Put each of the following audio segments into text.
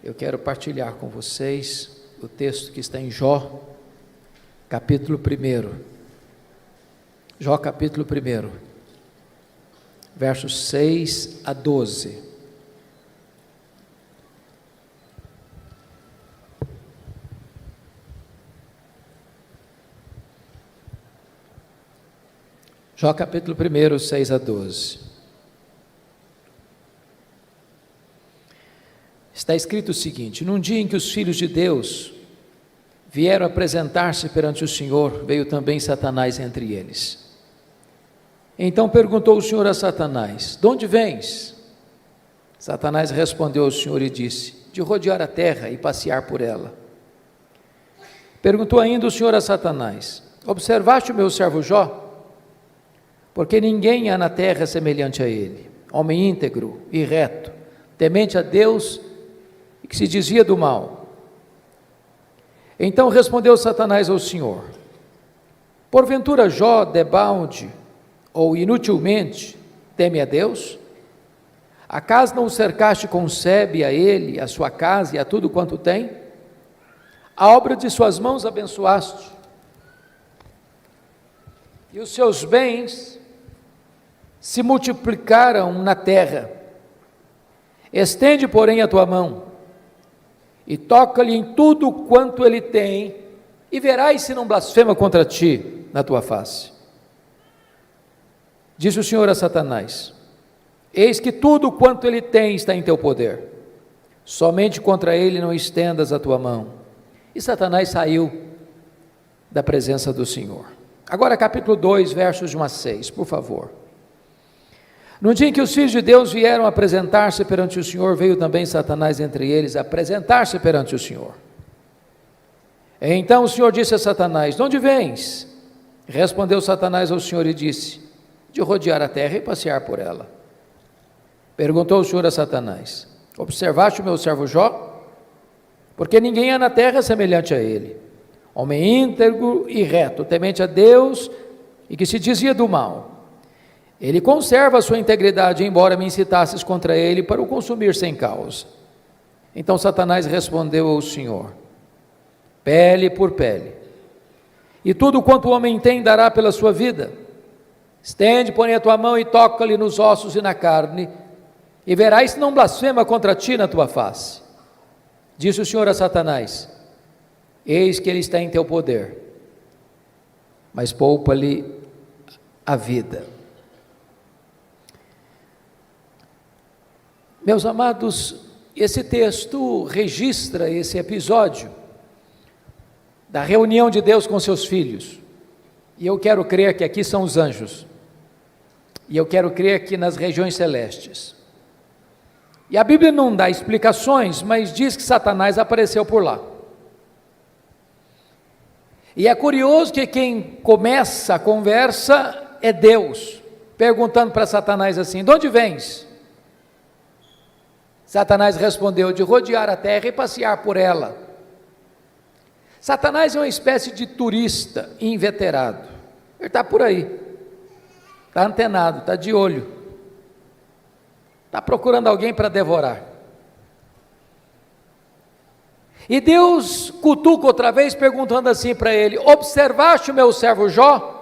Eu quero partilhar com vocês o texto que está em Jó, capítulo 1. Jó, capítulo 1, versos 6 a 12. Jó, capítulo 1, 6 a 12. Está escrito o seguinte: num dia em que os filhos de Deus vieram apresentar-se perante o Senhor, veio também Satanás entre eles. Então perguntou o Senhor a Satanás: de onde vens? Satanás respondeu ao Senhor e disse: de rodear a terra e passear por ela. Perguntou ainda o Senhor a Satanás: observaste o meu servo Jó? Porque ninguém há na terra semelhante a ele, homem íntegro e reto, temente a Deus e que se desvia do mal. Então respondeu Satanás ao Senhor: porventura Jó debalde ou inutilmente teme a Deus? Acaso não o cercaste com sebe a ele, a sua casa e a tudo quanto tem? A obra de suas mãos abençoaste, e os seus bens se multiplicaram na terra. Estende, porém, a tua mão e toca-lhe em tudo quanto ele tem, e verás se não blasfema contra ti na tua face. Disse o Senhor a Satanás: eis que tudo quanto ele tem está em teu poder, somente contra ele não estendas a tua mão. E Satanás saiu da presença do Senhor. Agora capítulo 2, versos de 1 a 6, por favor. No dia em que os filhos de Deus vieram apresentar-se perante o Senhor, veio também Satanás entre eles apresentar-se perante o Senhor. Então o Senhor disse a Satanás: de onde vens? Respondeu Satanás ao Senhor e disse: de rodear a terra e passear por ela. Perguntou o Senhor a Satanás: observaste o meu servo Jó? Porque ninguém há na terra semelhante a ele, homem íntegro e reto, temente a Deus e que se desvia do mal. Ele conserva a sua integridade, embora me incitasses contra ele para o consumir sem causa. Então Satanás respondeu ao Senhor: pele por pele, e tudo quanto o homem tem dará pela sua vida. Estende, porém, a tua mão e toca-lhe nos ossos e na carne, e verás se não blasfema contra ti na tua face. Disse o Senhor a Satanás: eis que ele está em teu poder, mas poupa-lhe a vida. Meus amados, esse texto registra esse episódio da reunião de Deus com seus filhos, e eu quero crer que aqui são os anjos, e eu quero crer que nas regiões celestes. E a Bíblia não dá explicações, mas diz que Satanás apareceu por lá. E é curioso que quem começa a conversa é Deus, perguntando para Satanás assim: de onde vens? Satanás respondeu: de rodear a terra e passear por ela. Satanás é uma espécie de turista inveterado. Ele está por aí, está antenado, está de olho, está procurando alguém para devorar. E Deus cutuca outra vez, perguntando assim para ele: observaste o meu servo Jó?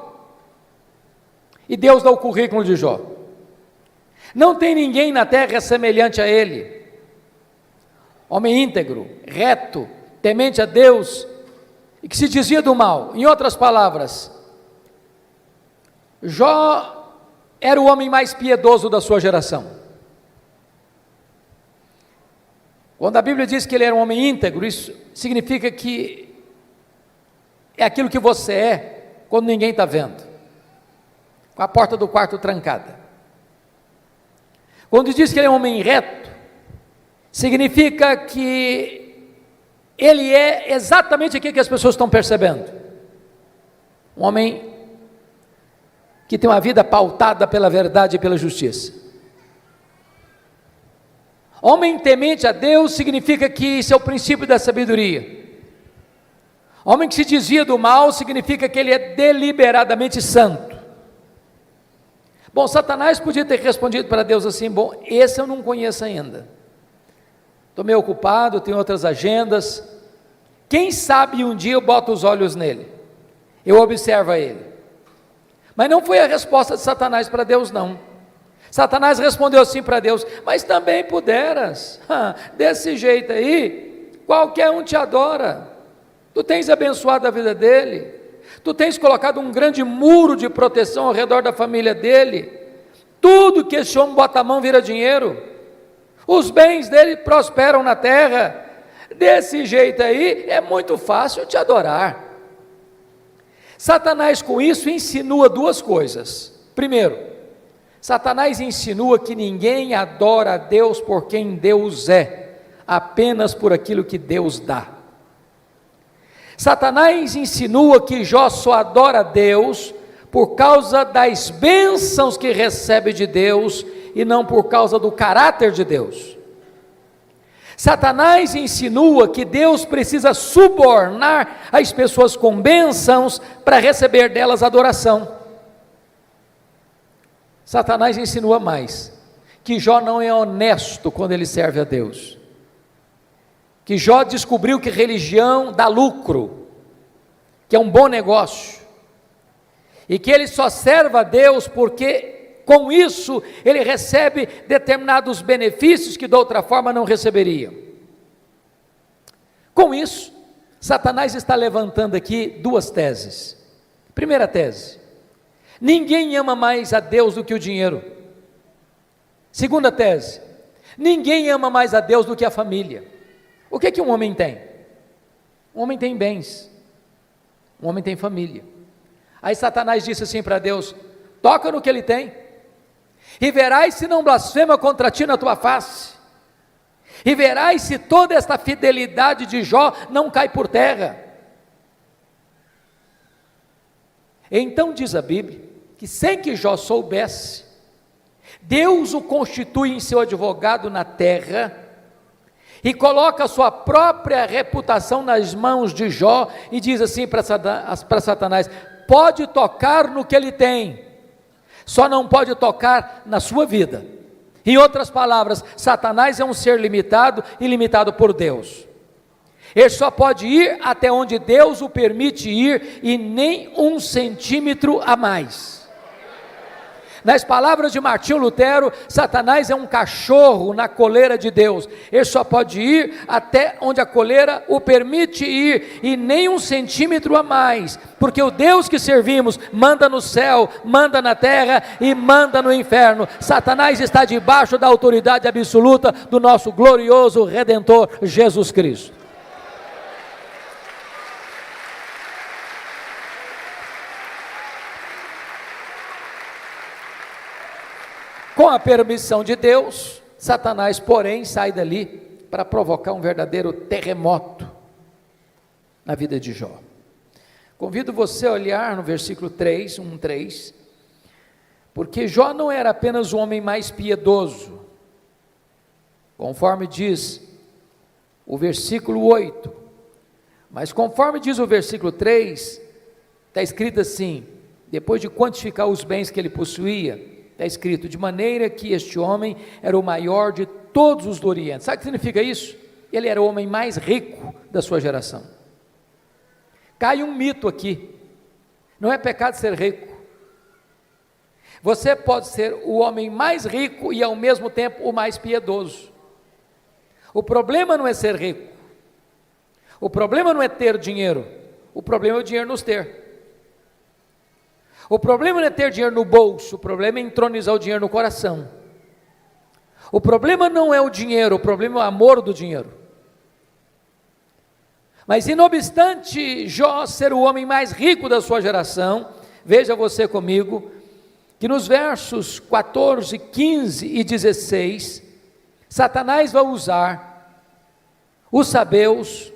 E Deus dá o currículo de Jó. Não tem ninguém na terra semelhante a ele, homem íntegro, reto, temente a Deus e que se desvia do mal. Em outras palavras, Jó era o homem mais piedoso da sua geração. Quando a Bíblia diz que ele era um homem íntegro, isso significa que é aquilo que você é quando ninguém está vendo, com a porta do quarto trancada. Quando diz que ele é um homem reto, significa que ele é exatamente aquilo que as pessoas estão percebendo. Um homem que tem uma vida pautada pela verdade e pela justiça. Homem temente a Deus significa que isso é o princípio da sabedoria. Homem que se desvia do mal significa que ele é deliberadamente santo. Bom, Satanás podia ter respondido para Deus assim: bom, esse eu não conheço ainda. estou meio ocupado, tenho outras agendas. Quem sabe um dia eu boto os olhos nele, eu observo ele. Mas não foi a resposta de Satanás para Deus, não. Satanás respondeu assim para Deus: mas também puderas, desse jeito aí, qualquer um te adora, tu tens abençoado a vida dele, tu tens colocado um grande muro de proteção ao redor da família dele, tudo que esse homem bota a mão vira dinheiro, os bens dele prosperam na terra, desse jeito aí é muito fácil te adorar. Satanás com isso insinua duas coisas. Primeiro, Satanás insinua que ninguém adora a Deus por quem Deus é, apenas por aquilo que Deus dá. Satanás insinua que Jó só adora a Deus por causa das bênçãos que recebe de Deus e não por causa do caráter de Deus. Satanás insinua que Deus precisa subornar as pessoas com bênçãos para receber delas adoração. Satanás insinua mais, que Jó não é honesto quando ele serve a Deus, que Jó descobriu que religião dá lucro, que é um bom negócio, e que ele só serve a Deus porque com isso ele recebe determinados benefícios que de outra forma não receberia. Com isso, Satanás está levantando aqui duas teses. Primeira tese: ninguém ama mais a Deus do que o dinheiro. Segunda tese: ninguém ama mais a Deus do que a família. O que um homem tem? Um homem tem bens, um homem tem família. Aí Satanás disse assim para Deus: toca no que ele tem, e verás se não blasfema contra ti na tua face, e verás se toda esta fidelidade de Jó não cai por terra. Então diz a Bíblia, que sem que Jó soubesse, Deus o constitui em seu advogado na terra, e coloca a sua própria reputação nas mãos de Jó, e diz assim para Satanás: pode tocar no que ele tem, só não pode tocar na sua vida. Em outras palavras, Satanás é um ser limitado e limitado por Deus. Ele só pode ir até onde Deus o permite ir, e nem 1 centímetro a mais. Nas palavras de Martinho Lutero, Satanás é um cachorro na coleira de Deus. Ele só pode ir até onde a coleira o permite ir, e nem 1 centímetro a mais, porque o Deus que servimos manda no céu, manda na terra e manda no inferno. Satanás está debaixo da autoridade absoluta do nosso glorioso Redentor Jesus Cristo. Com a permissão de Deus, Satanás, porém, sai dali para provocar um verdadeiro terremoto na vida de Jó. Convido você a olhar no versículo 3, 3, porque Jó não era apenas o homem mais piedoso, conforme diz o versículo 8, mas conforme diz o versículo 3, está escrito assim: depois de quantificar os bens que ele possuía, está escrito: de maneira que este homem era o maior de todos os do Oriente. Sabe o que significa isso? Ele era o homem mais rico da sua geração. Cai um mito aqui: não é pecado ser rico. Você pode ser o homem mais rico e ao mesmo tempo o mais piedoso. O problema não é ser rico, o problema não é ter dinheiro, o problema é o dinheiro nos ter. O problema não é ter dinheiro no bolso, o problema é entronizar o dinheiro no coração. O problema não é o dinheiro, o problema é o amor do dinheiro. Mas não obstante Jó ser o homem mais rico da sua geração, veja você comigo, que nos versos 14, 15 e 16, Satanás vai usar os sabeus,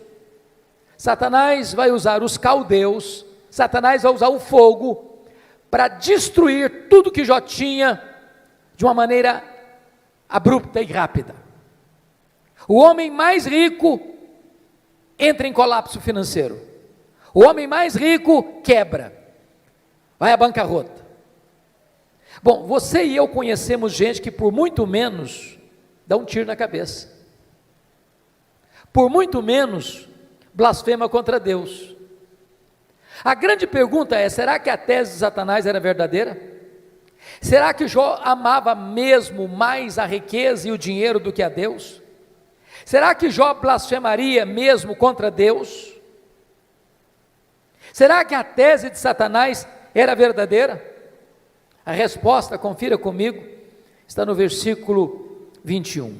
Satanás vai usar os caldeus, Satanás vai usar o fogo, para destruir tudo que Jó tinha de uma maneira abrupta e rápida. O homem mais rico entra em colapso financeiro, o homem mais rico quebra, vai à bancarrota. Bom, você e eu conhecemos gente que por muito menos dá um tiro na cabeça. por muito menos blasfema contra Deus. A grande pergunta é: será que a tese de Satanás era verdadeira? Será que Jó amava mesmo mais a riqueza e o dinheiro do que a Deus? Será que Jó blasfemaria mesmo contra Deus? Será que a tese de Satanás era verdadeira? A resposta, confira comigo, está no versículo 21.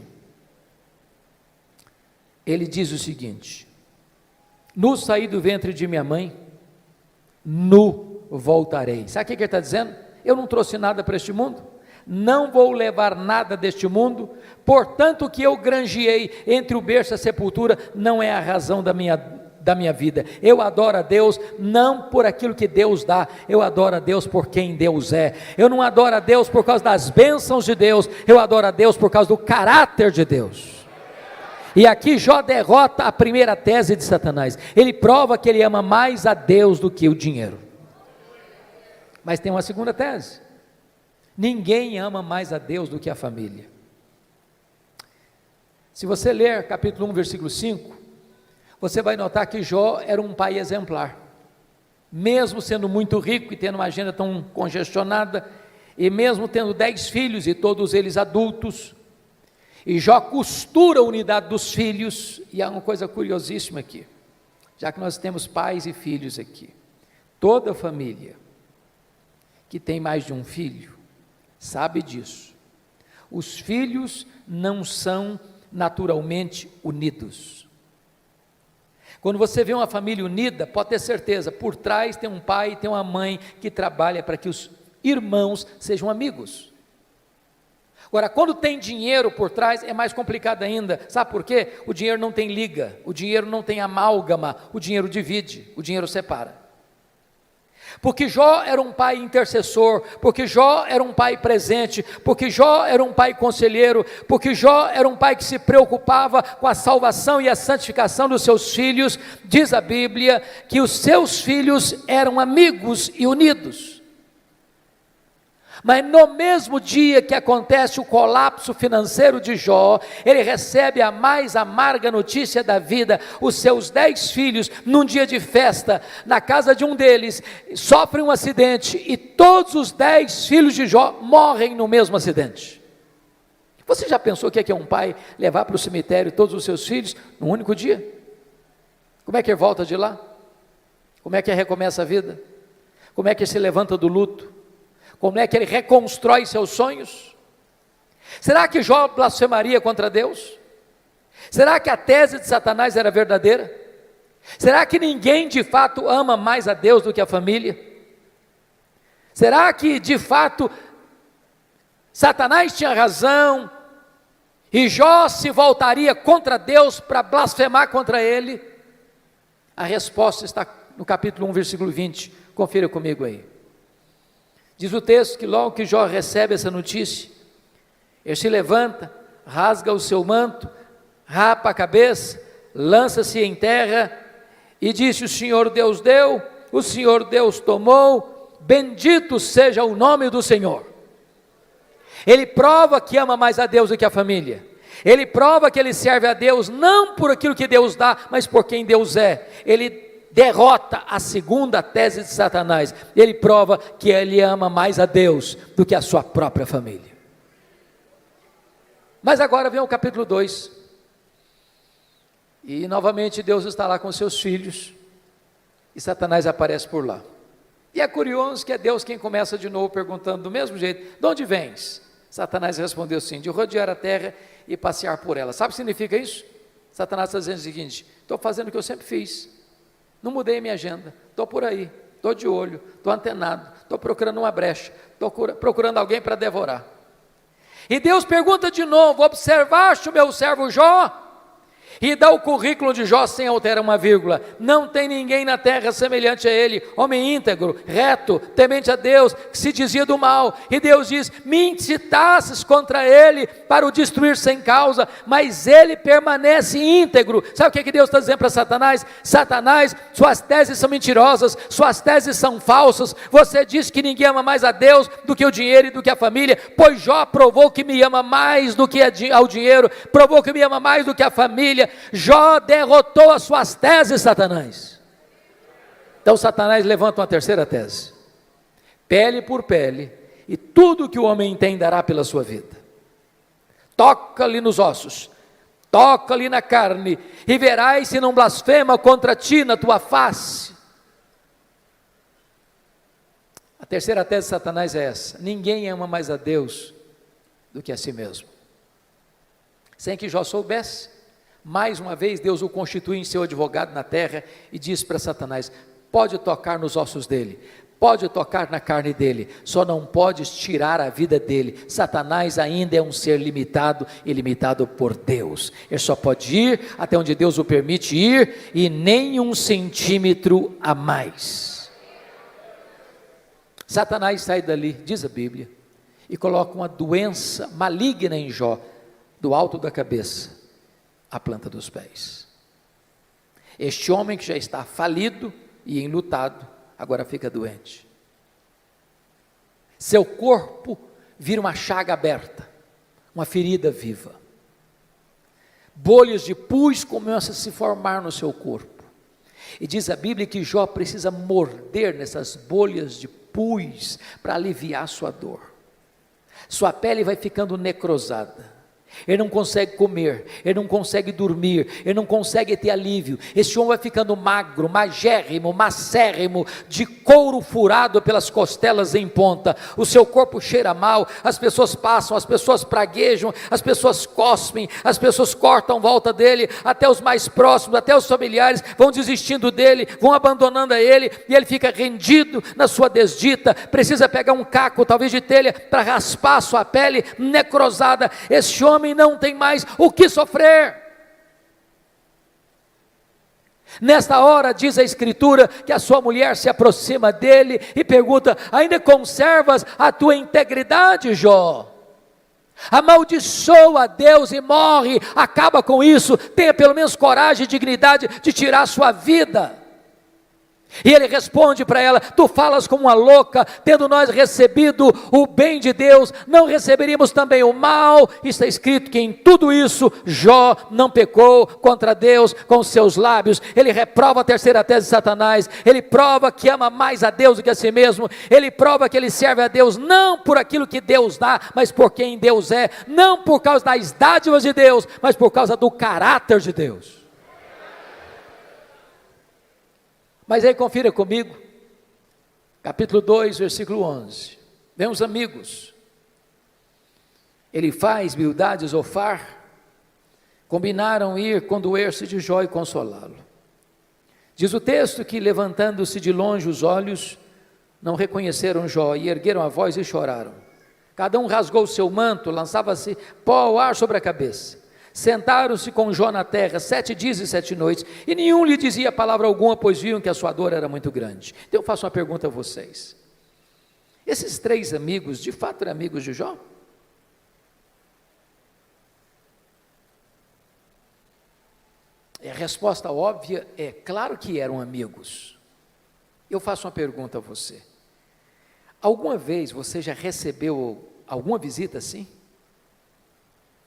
Ele diz o seguinte: nu saí do ventre de minha mãe, nu voltarei. Sabe o que ele está dizendo? Eu não trouxe nada para este mundo, não vou levar nada deste mundo, portanto o que eu granjeei entre o berço e a sepultura não é a razão da minha vida. Eu adoro a Deus não por aquilo que Deus dá, eu adoro a Deus por quem Deus é. Eu não adoro a Deus por causa das bênçãos de Deus, eu adoro a Deus por causa do caráter de Deus. E aqui Jó derrota a primeira tese de Satanás. Ele prova que ele ama mais a Deus do que o dinheiro. Mas tem uma segunda tese: ninguém ama mais a Deus do que a família. Se você ler capítulo 1, versículo 5, você vai notar que Jó era um pai exemplar. Mesmo sendo muito rico e tendo uma agenda tão congestionada, e mesmo tendo 10 filhos e todos eles adultos, e Jó costura a unidade dos filhos. E há uma coisa curiosíssima aqui, já que nós temos pais e filhos aqui, toda família que tem mais de um filho sabe disso. Os filhos não são naturalmente unidos. Quando você vê uma família unida, pode ter certeza, por trás tem um pai e tem uma mãe que trabalha para que os irmãos sejam amigos. Agora, quando tem dinheiro por trás, é mais complicado ainda. Sabe por quê? O dinheiro não tem liga, o dinheiro não tem amálgama, o dinheiro divide, o dinheiro separa. Porque Jó era um pai intercessor, porque Jó era um pai presente, porque Jó era um pai conselheiro, porque Jó era um pai que se preocupava com a salvação e a santificação dos seus filhos. Diz a Bíblia que os seus filhos eram amigos e unidos. Mas no mesmo dia que acontece o colapso financeiro de Jó, ele recebe a mais amarga notícia da vida. Os seus 10 filhos, num dia de festa, na casa de um deles, sofrem um acidente, e todos os 10 filhos de Jó morrem no mesmo acidente. Você já pensou o que é um pai levar para o cemitério todos os seus filhos num único dia? Como é que ele volta de lá? Como é que ele recomeça a vida? Como é que ele se levanta do luto? Como é que ele reconstrói seus sonhos? Será que Jó blasfemaria contra Deus? Será que a tese de Satanás era verdadeira? Será que ninguém de fato ama mais a Deus do que a família? Será que de fato Satanás tinha razão e Jó se voltaria contra Deus para blasfemar contra ele? A resposta está no capítulo 1, versículo 20, confira comigo aí. Diz o texto que logo que Jó recebe essa notícia, ele se levanta, rasga o seu manto, rapa a cabeça, lança-se em terra e disse: o Senhor Deus deu, o Senhor Deus tomou, bendito seja o nome do Senhor. Ele prova que ama mais a Deus do que a família. Ele prova que ele serve a Deus não por aquilo que Deus dá, mas por quem Deus é. Ele derrota a segunda tese de Satanás. Ele prova que ele ama mais a Deus do que a sua própria família. Mas agora vem o capítulo 2. E novamente Deus está lá com seus filhos, e Satanás aparece por lá. E é curioso que é Deus quem começa de novo perguntando do mesmo jeito: de onde vens? Satanás respondeu assim: de rodear a terra e passear por ela. Sabe o que significa isso? Satanás está dizendo o seguinte: estou fazendo o que eu sempre fiz, não mudei a minha agenda, estou por aí, estou de olho, estou antenado, estou procurando uma brecha, estou procurando alguém para devorar. E Deus pergunta de novo: observaste o meu servo Jó? E dá o currículo de Jó sem alterar uma vírgula. Não tem ninguém na terra semelhante a ele, homem íntegro, reto, temente a Deus, que se dizia do mal. E Deus diz: me incitasses contra ele para o destruir sem causa, mas ele permanece íntegro. Sabe o que Deus está dizendo para Satanás? Satanás, suas teses são mentirosas, suas teses são falsas. Você diz que ninguém ama mais a Deus do que o dinheiro e do que a família, pois Jó provou que me ama mais do que ao dinheiro, provou que me ama mais do que a família, Bíblia, Jó derrotou as suas teses, Satanás. Então Satanás levanta uma terceira tese: pele por pele, e tudo que o homem tem dará pela sua vida. Toca-lhe nos ossos, toca-lhe na carne, e verás se não blasfema contra ti na tua face. A terceira tese de Satanás é essa: ninguém ama mais a Deus do que a si mesmo. Sem que Jó soubesse, mais uma vez Deus o constitui em seu advogado na terra e diz para Satanás: pode tocar nos ossos dele, pode tocar na carne dele, só não podes tirar a vida dele. Satanás ainda é um ser limitado e limitado por Deus. Ele só pode ir até onde Deus o permite ir, e nem 1 centímetro a mais. Satanás sai dali, diz a Bíblia, e coloca uma doença maligna em Jó, do alto da cabeça à planta dos pés. Este homem que já está falido e enlutado, agora fica doente. Seu corpo vira uma chaga aberta, uma ferida viva. Bolhas de pus começam a se formar no seu corpo. E diz a Bíblia que Jó precisa morder nessas bolhas de pus para aliviar sua dor. Sua pele vai ficando necrosada. Ele não consegue comer, ele não consegue dormir, ele não consegue ter alívio. Esse homem vai ficando magro, magérrimo, macérrimo, de couro furado pelas costelas em ponta. O seu corpo cheira mal, as pessoas passam, as pessoas praguejam, as pessoas cospem, as pessoas cortam volta dele, até os mais próximos, até os familiares vão desistindo dele, vão abandonando a ele, e ele fica rendido na sua desdita. Precisa pegar um caco, talvez de telha, para raspar a sua pele necrosada. Esse homem não tem mais o que sofrer. Nesta hora, diz a Escritura, que a sua mulher se aproxima dele e pergunta: ainda conservas a tua integridade, Jó? Amaldiçoa a Deus e morre, acaba com isso, tenha pelo menos coragem e dignidade de tirar a sua vida. E ele responde para ela: tu falas como uma louca, tendo nós recebido o bem de Deus, não receberíamos também o mal? Está escrito que em tudo isso Jó não pecou contra Deus com seus lábios. Ele reprova a terceira tese de Satanás, ele prova que ama mais a Deus do que a si mesmo, ele prova que ele serve a Deus não por aquilo que Deus dá, mas por quem Deus é, não por causa das dádivas de Deus, mas por causa do caráter de Deus. Mas aí confira comigo, capítulo 2, versículo 11, meus amigos, Elifaz, Bildade e Zofar combinaram ir condoer-se de Jó e consolá-lo. Diz o texto que, levantando-se de longe os olhos, não reconheceram Jó, e ergueram a voz e choraram. Cada um rasgou o seu manto, lançava-se pó ao ar sobre a cabeça. Sentaram-se com Jó na terra 7 dias e 7 noites, e nenhum lhe dizia palavra alguma, pois viam que a sua dor era muito grande. Então eu faço uma pergunta a vocês: esses 3 amigos, de fato eram amigos de Jó? A resposta óbvia é: claro que eram amigos. Eu faço uma pergunta a você: alguma vez você já recebeu alguma visita assim?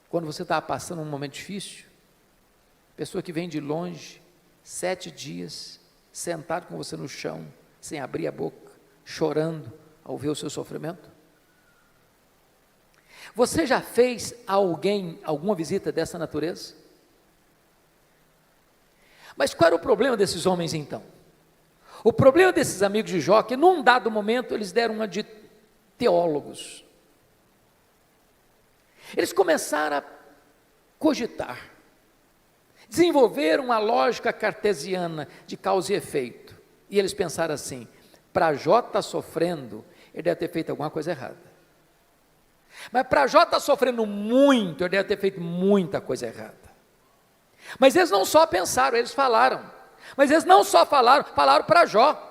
Quando você estava passando um momento difícil, pessoa que vem de longe, 7 dias, sentado com você no chão, sem abrir a boca, chorando ao ver o seu sofrimento? Você já fez a alguém alguma visita dessa natureza? Mas qual era o problema desses homens então? O problema desses amigos de Jó é que num dado momento eles deram uma de teólogos. Eles começaram a cogitar, desenvolveram uma lógica cartesiana de causa e efeito, e eles pensaram assim: para Jó estar sofrendo, ele deve ter feito alguma coisa errada, mas para Jó estar sofrendo muito, ele deve ter feito muita coisa errada. Mas eles não só pensaram, eles falaram, mas eles não só falaram para Jó,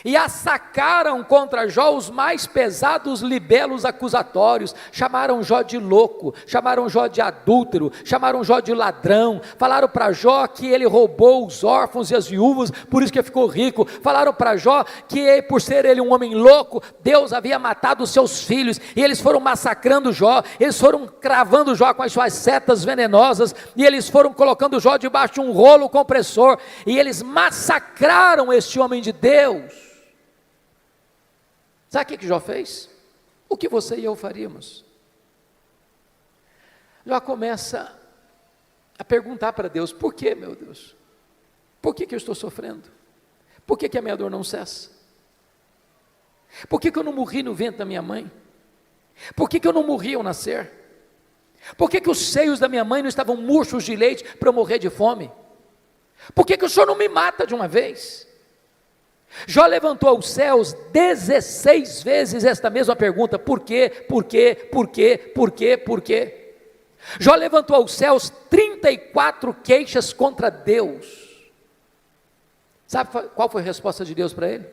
e assacaram contra Jó os mais pesados libelos acusatórios, chamaram Jó de louco, chamaram Jó de adúltero, chamaram Jó de ladrão, falaram para Jó que ele roubou os órfãos e as viúvas, por isso que ele ficou rico, falaram para Jó que por ser ele um homem louco, Deus havia matado os seus filhos, e eles foram massacrando Jó, eles foram cravando Jó com as suas setas venenosas, e eles foram colocando Jó debaixo de um rolo compressor, e eles massacraram este homem de Deus. Sabe o que Jó fez? O que você e eu faríamos? Jó começa a perguntar para Deus: por que, meu Deus? Por que eu estou sofrendo? Por que a minha dor não cessa? Por que eu não morri no ventre da minha mãe? Por que eu não morri ao nascer? Por que os seios da minha mãe não estavam murchos de leite para eu morrer de fome? Por que o Senhor não me mata de uma vez? Jó levantou aos céus 16 vezes esta mesma pergunta: por quê, por quê, por quê, por quê, por quê? Jó levantou aos céus 34 queixas contra Deus. Sabe qual foi a resposta de Deus para ele?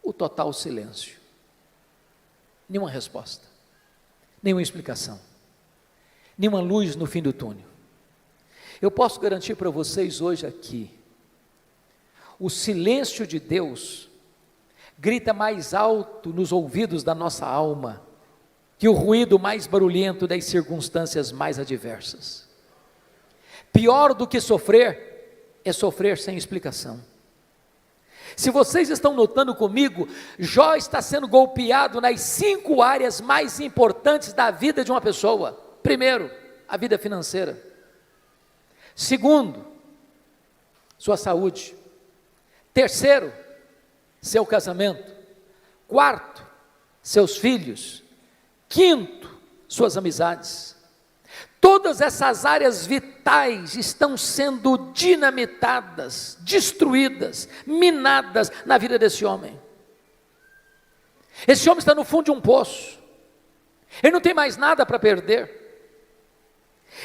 O total silêncio. Nenhuma resposta, nenhuma explicação, nenhuma luz no fim do túnel. Eu posso garantir para vocês hoje aqui, o silêncio de Deus grita mais alto nos ouvidos da nossa alma que o ruído mais barulhento das circunstâncias mais adversas. Pior do que sofrer é sofrer sem explicação. Se vocês estão notando comigo, Jó está sendo golpeado nas 5 áreas mais importantes da vida de uma pessoa. Primeiro, a vida financeira. Segundo, sua saúde. Terceiro, seu casamento. Quarto, seus filhos. Quinto, suas amizades. Todas essas áreas vitais estão sendo dinamitadas, destruídas, minadas na vida desse homem. Esse homem está no fundo de um poço, ele não tem mais nada para perder,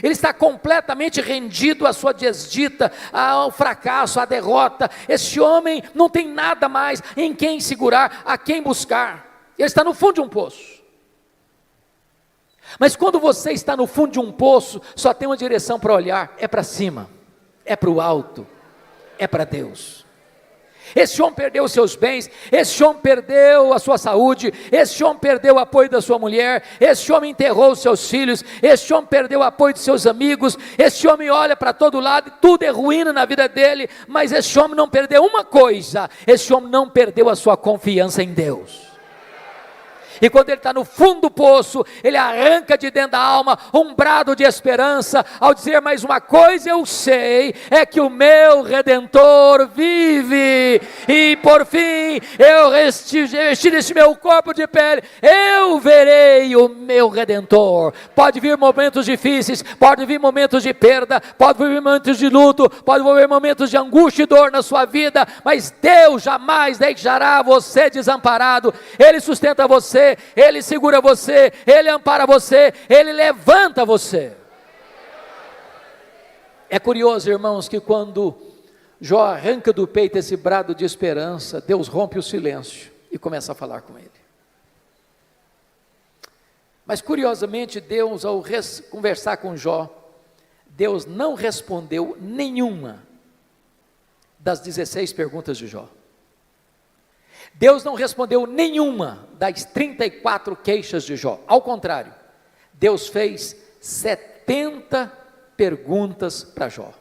ele está completamente rendido à sua desdita, ao fracasso, à derrota. Esse homem não tem nada mais em quem segurar, a quem buscar, ele está no fundo de um poço. Mas quando você está no fundo de um poço, só tem uma direção para olhar: é para cima, é para o alto, é para Deus. Esse homem perdeu os seus bens, esse homem perdeu a sua saúde, esse homem perdeu o apoio da sua mulher, esse homem enterrou os seus filhos, esse homem perdeu o apoio de seus amigos, esse homem olha para todo lado, tudo é ruína na vida dele, mas esse homem não perdeu uma coisa: esse homem não perdeu a sua confiança em Deus. E quando ele está no fundo do poço, ele arranca de dentro da alma um brado de esperança, ao dizer: mais uma coisa eu sei, é que o meu Redentor vive, e por fim, eu vestir esse meu corpo de pele, eu verei o meu Redentor. Pode vir momentos difíceis, pode vir momentos de perda, pode vir momentos de luto, pode vir momentos de angústia e dor na sua vida, mas Deus jamais deixará você desamparado. Ele sustenta você, Ele segura você, Ele ampara você, Ele levanta você. É curioso, irmãos, que quando Jó arranca do peito esse brado de esperança, Deus rompe o silêncio e começa a falar com ele. Mas curiosamente, Deus, ao conversar com Jó, Deus não respondeu nenhuma das 16 perguntas de Jó. Deus não respondeu nenhuma das 34 queixas de Jó. Ao contrário, Deus fez 70 perguntas para Jó.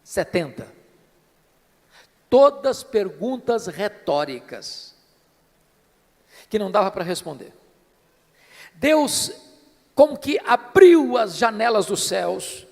70. Todas perguntas retóricas, que não dava para responder. Deus como que abriu as janelas dos céus,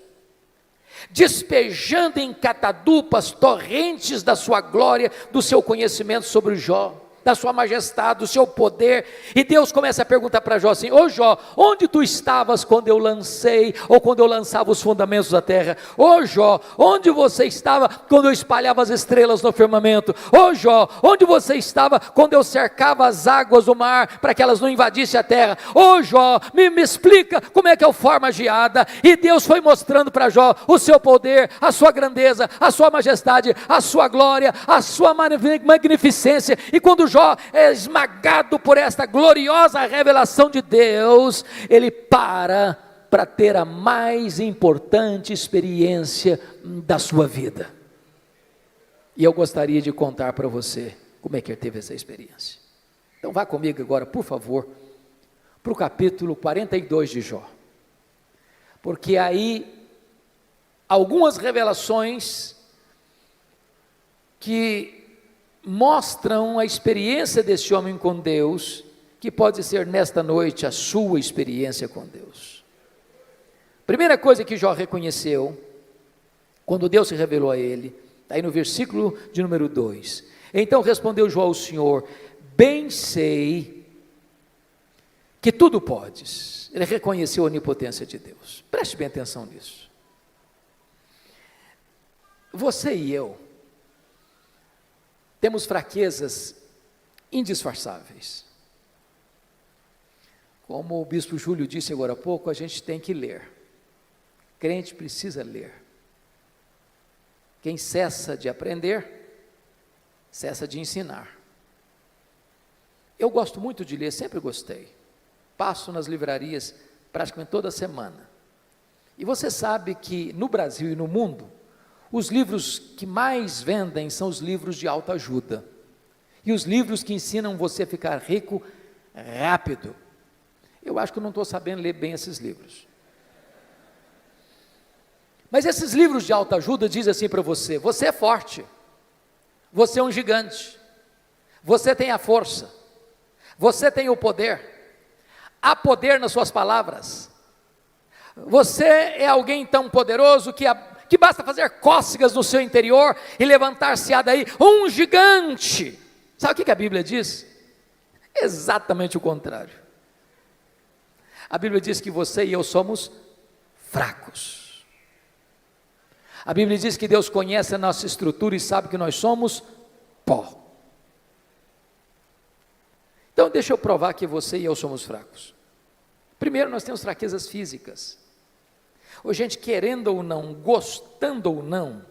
despejando em catadupas torrentes da sua glória, do seu conhecimento sobre Jó. da sua majestade, do seu poder, e Deus começa a perguntar para Jó assim: ô Jó, onde tu estavas quando eu lancei, ou quando eu lançava os fundamentos da terra? Ô Jó, onde você estava quando eu espalhava as estrelas no firmamento? Ô Jó, onde você estava quando eu cercava as águas do mar, para que elas não invadissem a terra? Ô Jó, me explica como é que eu formo a geada. E Deus foi mostrando para Jó o seu poder, a sua grandeza, a sua majestade, a sua glória, a sua magnificência. E quando Jó é esmagado por esta gloriosa revelação de Deus, ele para ter a mais importante experiência da sua vida. E eu gostaria de contar para você como é que ele teve essa experiência. Então vá comigo agora, por favor, para o capítulo 42 de Jó, porque aí algumas revelações que mostram a experiência desse homem com Deus, que pode ser nesta noite a sua experiência com Deus. Primeira coisa que Jó reconheceu, quando Deus se revelou a ele, está aí no versículo de número 2, então respondeu Jó ao Senhor: bem sei que tudo podes. Ele reconheceu a onipotência de Deus. Preste bem atenção nisso. Você e eu temos fraquezas indisfarçáveis. Como o bispo Júlio disse agora há pouco, a gente tem que ler. Crente precisa ler. Quem cessa de aprender, cessa de ensinar. Eu gosto muito de ler, sempre gostei. Passo nas livrarias praticamente toda semana. E você sabe que no Brasil e no mundo, os livros que mais vendem são os livros de autoajuda. E os livros que ensinam você a ficar rico rápido. Eu acho que eu não estou sabendo ler bem esses livros. Mas esses livros de autoajuda dizem assim para você: você é forte, você é um gigante, você tem a força, você tem o poder, há poder nas suas palavras, você é alguém tão poderoso que basta fazer cócegas no seu interior e levantar-se-á daí um gigante. Sabe o que a Bíblia diz? Exatamente o contrário. A Bíblia diz que você e eu somos fracos. A Bíblia diz que Deus conhece a nossa estrutura e sabe que nós somos pó. Então deixa eu provar que você e eu somos fracos. Primeiro, nós temos fraquezas físicas. Ô, gente, querendo ou não, gostando ou não,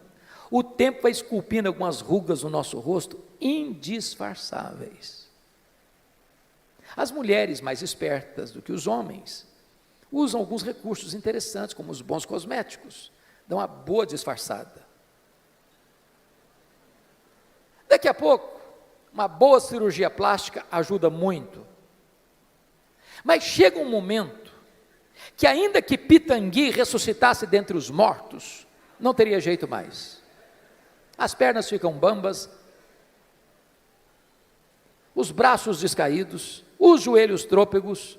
o tempo vai esculpindo algumas rugas no nosso rosto indisfarçáveis. As mulheres mais espertas do que os homens usam alguns recursos interessantes, como os bons cosméticos, dão uma boa disfarçada. Daqui a pouco, uma boa cirurgia plástica ajuda muito. Mas chega um momento que, ainda que Pitangui ressuscitasse dentre os mortos, não teria jeito mais. As pernas ficam bambas, os braços descaídos, os joelhos trôpegos,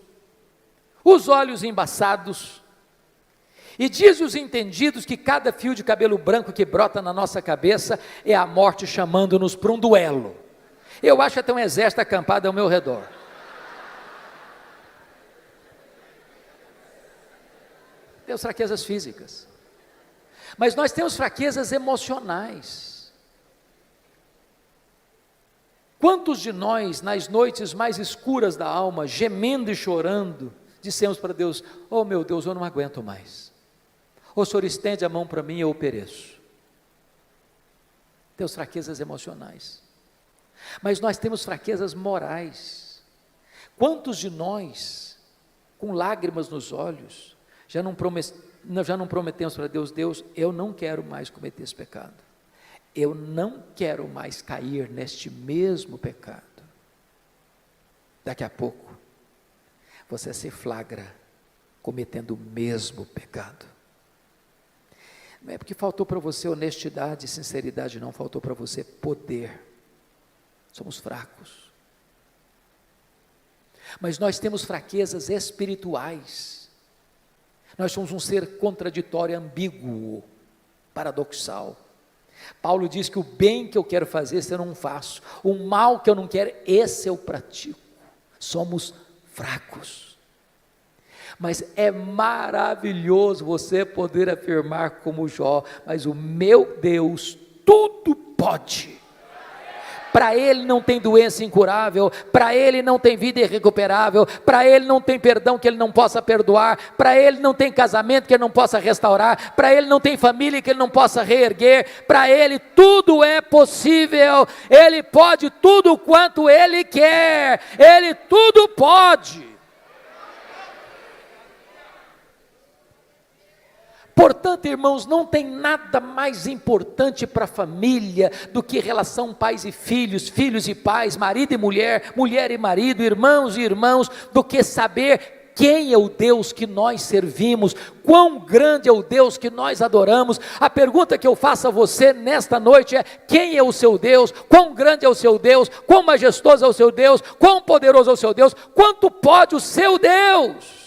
os olhos embaçados. E diz os entendidos que cada fio de cabelo branco que brota na nossa cabeça é a morte chamando-nos para um duelo. Eu acho até um exército acampado ao meu redor. Temos fraquezas físicas, mas nós temos fraquezas emocionais. Quantos de nós, nas noites mais escuras da alma, gemendo e chorando, dissemos para Deus: oh meu Deus, eu não aguento mais. O Senhor estende a mão para mim e eu pereço. Temos fraquezas emocionais, mas nós temos fraquezas morais. Quantos de nós, com lágrimas nos olhos, já não prometemos para Deus: Deus, eu não quero mais cometer esse pecado, eu não quero mais cair neste mesmo pecado. Daqui a pouco, você se flagra cometendo o mesmo pecado. Não é porque faltou para você honestidade e sinceridade, não, faltou para você poder. Somos fracos. Mas nós temos fraquezas espirituais. Nós somos um ser contraditório, ambíguo, paradoxal. Paulo diz que o bem que eu quero fazer, esse eu não faço, o mal que eu não quero, esse eu pratico. Somos fracos, mas é maravilhoso você poder afirmar como Jó: mas o meu Deus tudo pode. Para Ele não tem doença incurável, para Ele não tem vida irrecuperável, para Ele não tem perdão que Ele não possa perdoar, para Ele não tem casamento que Ele não possa restaurar, para Ele não tem família que Ele não possa reerguer, para Ele tudo é possível, Ele pode tudo quanto Ele quer, Ele tudo pode. Portanto, irmãos, não tem nada mais importante para a família do que relação pais e filhos, filhos e pais, marido e mulher, mulher e marido, irmãos e irmãos, do que saber quem é o Deus que nós servimos, quão grande é o Deus que nós adoramos. A pergunta que eu faço a você nesta noite é: quem é o seu Deus? Quão grande é o seu Deus? Quão majestoso é o seu Deus? Quão poderoso é o seu Deus? Quanto pode o seu Deus?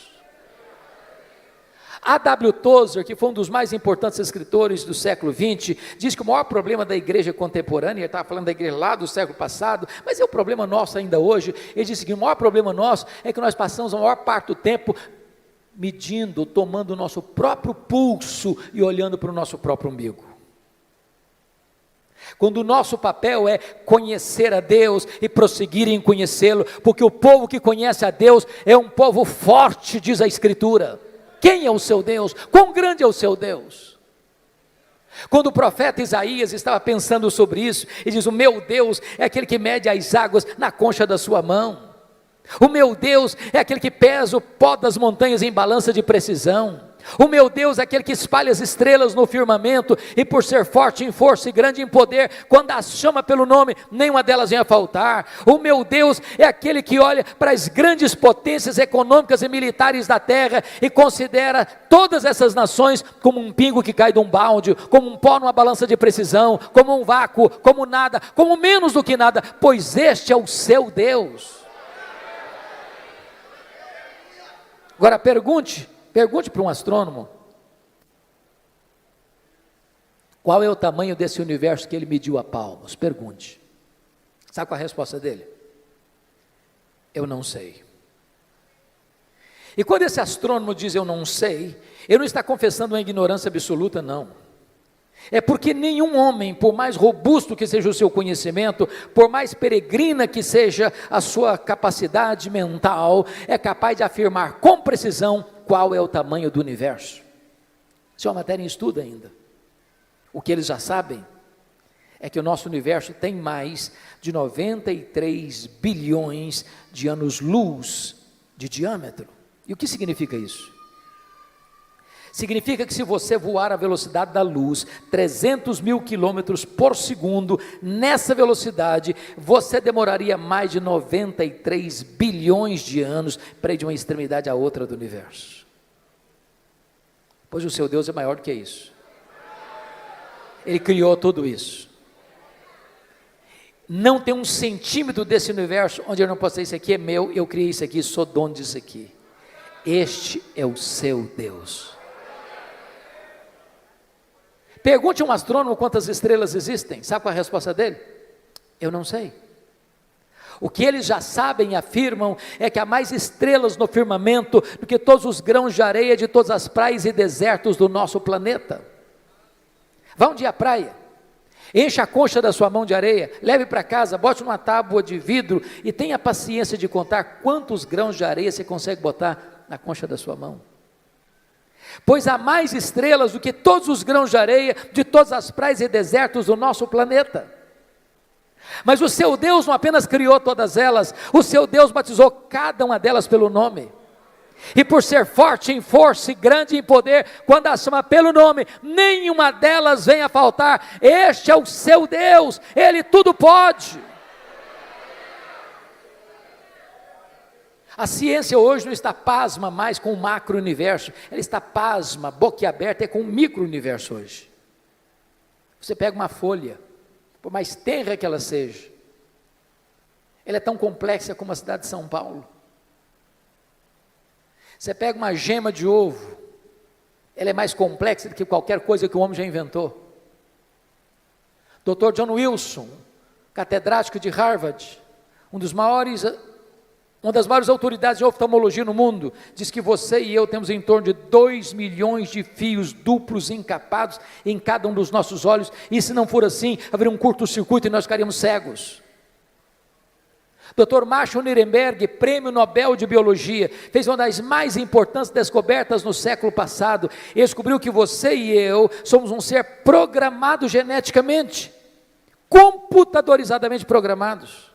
A.W. Tozer, que foi um dos mais importantes escritores do século XX, diz que o maior problema da igreja contemporânea, ele estava falando da igreja lá do século passado, mas é o problema nosso ainda hoje. Ele disse que o maior problema nosso é que nós passamos a maior parte do tempo medindo, tomando o nosso próprio pulso e olhando para o nosso próprio umbigo. Quando o nosso papel é conhecer a Deus e prosseguir em conhecê-lo, porque o povo que conhece a Deus é um povo forte, diz a Escritura. Quem é o seu Deus? Quão grande é o seu Deus? Quando o profeta Isaías estava pensando sobre isso, ele diz: o meu Deus é aquele que mede as águas na concha da sua mão. O meu Deus é aquele que pesa o pó das montanhas em balança de precisão. O meu Deus é aquele que espalha as estrelas no firmamento, e por ser forte em força e grande em poder, quando as chama pelo nome, nenhuma delas vem a faltar. O meu Deus é aquele que olha para as grandes potências econômicas e militares da terra e considera todas essas nações como um pingo que cai de um balde, como um pó numa balança de precisão, como um vácuo, como nada, como menos do que nada, pois este é o seu Deus. Agora pergunte para um astrônomo: qual é o tamanho desse universo que ele mediu a palmos? Pergunte. Sabe qual é a resposta dele? Eu não sei. E quando esse astrônomo diz eu não sei, ele não está confessando uma ignorância absoluta, não. É porque nenhum homem, por mais robusto que seja o seu conhecimento, por mais peregrina que seja a sua capacidade mental, é capaz de afirmar com precisão qual é o tamanho do universo. Isso é uma matéria em estudo ainda. O que eles já sabem é que o nosso universo tem mais de 93 bilhões de anos-luz de diâmetro. E o que significa isso? Significa que se você voar à velocidade da luz, 300 mil quilômetros por segundo, nessa velocidade, você demoraria mais de 93 bilhões de anos para ir de uma extremidade à outra do universo. Pois o seu Deus é maior do que isso. Ele criou tudo isso. Não tem um centímetro desse universo onde eu não posso dizer: isso aqui é meu, eu criei isso aqui, sou dono disso aqui. Este é o seu Deus. Pergunte a um astrônomo quantas estrelas existem. Sabe qual é a resposta dele? Eu não sei. O que eles já sabem e afirmam é que há mais estrelas no firmamento do que todos os grãos de areia de todas as praias e desertos do nosso planeta. Vá um dia à praia, encha a concha da sua mão de areia, leve para casa, bote numa tábua de vidro e tenha paciência de contar quantos grãos de areia você consegue botar na concha da sua mão. Pois há mais estrelas do que todos os grãos de areia de todas as praias e desertos do nosso planeta. Mas o seu Deus não apenas criou todas elas, o seu Deus batizou cada uma delas pelo nome. E por ser forte em força e grande em poder, quando as chama pelo nome, nenhuma delas vem a faltar. Este é o seu Deus, Ele tudo pode. A ciência hoje não está pasma mais com o macro-universo, ela está pasma, boquiaberta, com o micro-universo hoje. Você pega uma folha, por mais tenra que ela seja, ela é tão complexa como a cidade de São Paulo. Você pega uma gema de ovo, ela é mais complexa do que qualquer coisa que o homem já inventou. Dr. John Wilson, catedrático de Harvard, uma das maiores autoridades de oftalmologia no mundo, diz que você e eu temos em torno de 2 milhões de fios duplos encapados em cada um dos nossos olhos, e se não for assim, haveria um curto-circuito e nós ficaríamos cegos. Dr. Marshall Nirenberg, prêmio Nobel de Biologia, fez uma das mais importantes descobertas no século passado. Ele descobriu que você e eu somos um ser programado geneticamente, computadorizadamente programados.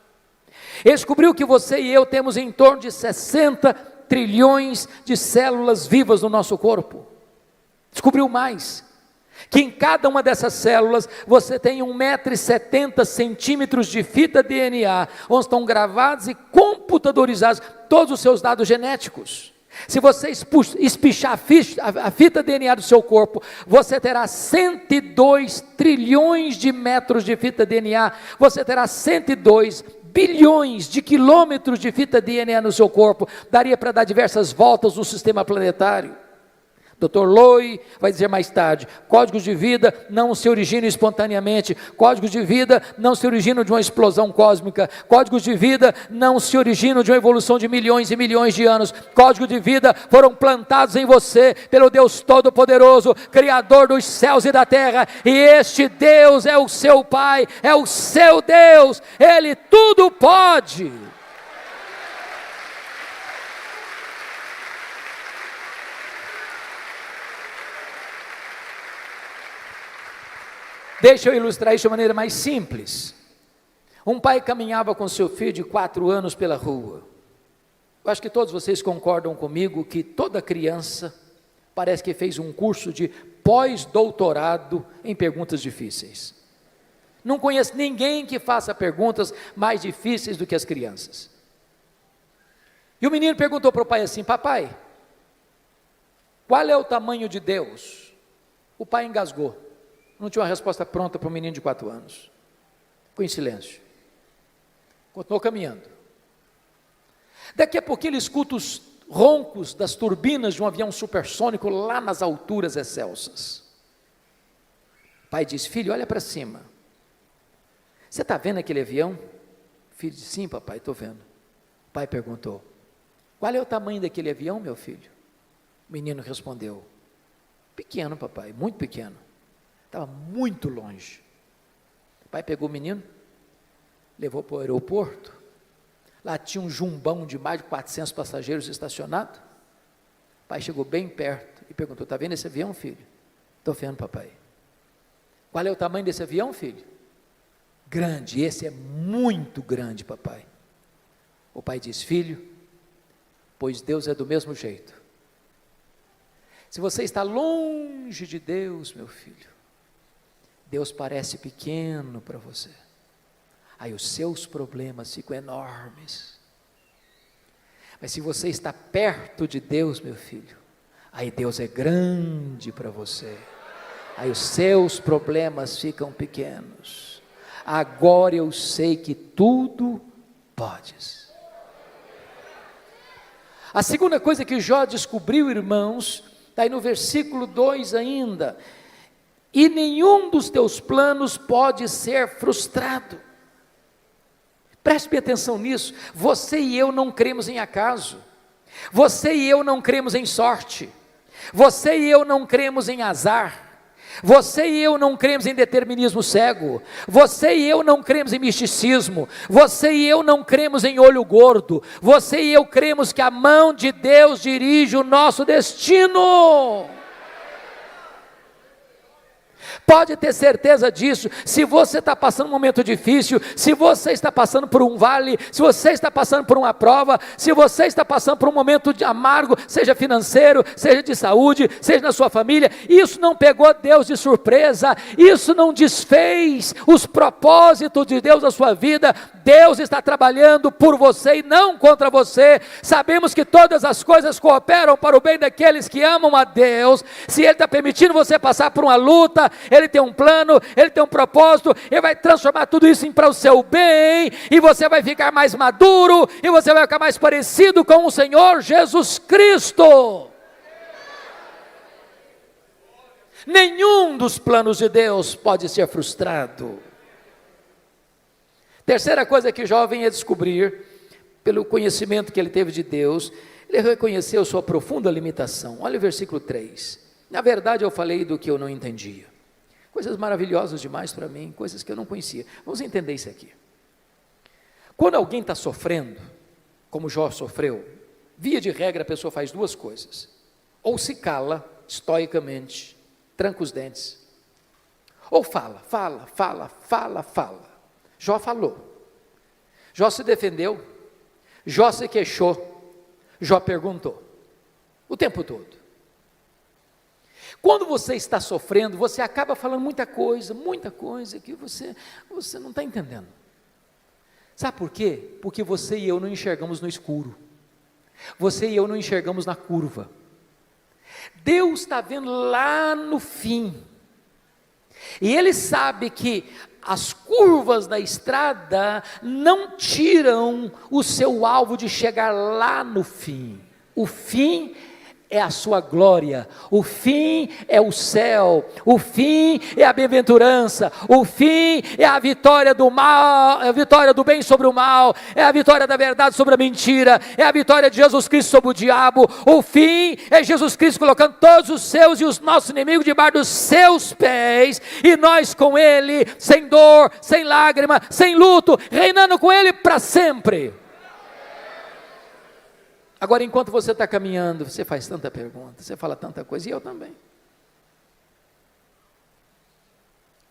Ele descobriu que você e eu temos em torno de 60 trilhões de células vivas no nosso corpo. Descobriu mais, que em cada uma dessas células você tem 1,70 m de fita DNA, onde estão gravados e computadorizados todos os seus dados genéticos. Se você espichar a fita DNA do seu corpo, você terá 102 trilhões de metros de fita DNA, você terá 102 bilhões de quilômetros de fita DNA no seu corpo, daria para dar diversas voltas no sistema planetário. Dr. Loy vai dizer mais tarde, códigos de vida não se originam espontaneamente, códigos de vida não se originam de uma explosão cósmica, códigos de vida não se originam de uma evolução de milhões e milhões de anos, códigos de vida foram plantados em você, pelo Deus Todo-Poderoso, Criador dos céus e da terra, e este Deus é o seu Pai, é o seu Deus, Ele tudo pode. Deixa eu ilustrar isso de maneira mais simples. Um pai caminhava com seu filho de 4 anos pela rua. Eu acho que todos vocês concordam comigo que toda criança parece que fez um curso de pós-doutorado em perguntas difíceis. Não conheço ninguém que faça perguntas mais difíceis do que as crianças. E o menino perguntou para o pai assim: papai, qual é o tamanho de Deus? O pai engasgou. Não tinha uma resposta pronta para um menino de 4 anos. Ficou em silêncio. Continuou caminhando. Daqui a pouco ele escuta os roncos das turbinas de um avião supersônico lá nas alturas excelsas. O pai diz: filho, olha para cima. Você está vendo aquele avião? O filho disse: sim, papai, estou vendo. O pai perguntou: qual é o tamanho daquele avião, meu filho? O menino respondeu: pequeno, papai, muito pequeno. Estava muito longe. O pai pegou o menino, levou para o aeroporto. Lá tinha um jumbão de mais de 400 passageiros estacionado. O pai chegou bem perto e perguntou: está vendo esse avião, filho? Estou vendo, papai. Qual é o tamanho desse avião, filho? Grande, esse é muito grande, papai. O pai disse: filho, pois Deus é do mesmo jeito. Se você está longe de Deus, meu filho, Deus parece pequeno para você. Aí os seus problemas ficam enormes. Mas se você está perto de Deus, meu filho, aí Deus é grande para você. Aí os seus problemas ficam pequenos. Agora eu sei que tudo podes. A segunda coisa que Jó descobriu, irmãos, está aí no versículo 2 ainda: e nenhum dos teus planos pode ser frustrado. Preste bem atenção nisso. Você e eu não cremos em acaso, você e eu não cremos em sorte, você e eu não cremos em azar, você e eu não cremos em determinismo cego, você e eu não cremos em misticismo, você e eu não cremos em olho gordo, você e eu cremos que a mão de Deus dirige o nosso destino. Pode ter certeza disso. Se você está passando um momento difícil, se você está passando por um vale, se você está passando por uma prova, se você está passando por um momento amargo, seja financeiro, seja de saúde, seja na sua família, isso não pegou Deus de surpresa, isso não desfez os propósitos de Deus na sua vida. Deus está trabalhando por você e não contra você. Sabemos que todas as coisas cooperam para o bem daqueles que amam a Deus. Se Ele está permitindo você passar por uma luta, Ele tem um plano, Ele tem um propósito, Ele vai transformar tudo isso para o seu bem, e você vai ficar mais maduro, e você vai ficar mais parecido com o Senhor Jesus Cristo. Nenhum dos planos de Deus pode ser frustrado. Terceira coisa que Jó vem a descobrir, pelo conhecimento que ele teve de Deus, ele reconheceu sua profunda limitação. Olha o versículo 3. Na verdade eu falei do que eu não entendia. Coisas maravilhosas demais para mim, coisas que eu não conhecia. Vamos entender isso aqui. Quando alguém está sofrendo, como Jó sofreu, via de regra a pessoa faz duas coisas. Ou se cala, estoicamente, tranca os dentes. Ou fala. Jó falou. Jó se defendeu. Jó se queixou. Jó perguntou. O tempo todo. Quando você está sofrendo, você acaba falando muita coisa que você não está entendendo. Sabe por quê? Porque você e eu não enxergamos no escuro. Você e eu não enxergamos na curva. Deus está vendo lá no fim. E Ele sabe que as curvas da estrada não tiram o seu alvo de chegar lá no fim. O fim é a sua glória, o fim é o céu, o fim é a bem-aventurança, o fim é a vitória do mal, é a vitória do bem sobre o mal, é a vitória da verdade sobre a mentira, é a vitória de Jesus Cristo sobre o diabo. O fim é Jesus Cristo colocando todos os seus e os nossos inimigos debaixo dos seus pés, e nós com Ele, sem dor, sem lágrima, sem luto, reinando com Ele para sempre. Agora, enquanto você está caminhando, você faz tanta pergunta, você fala tanta coisa, e eu também.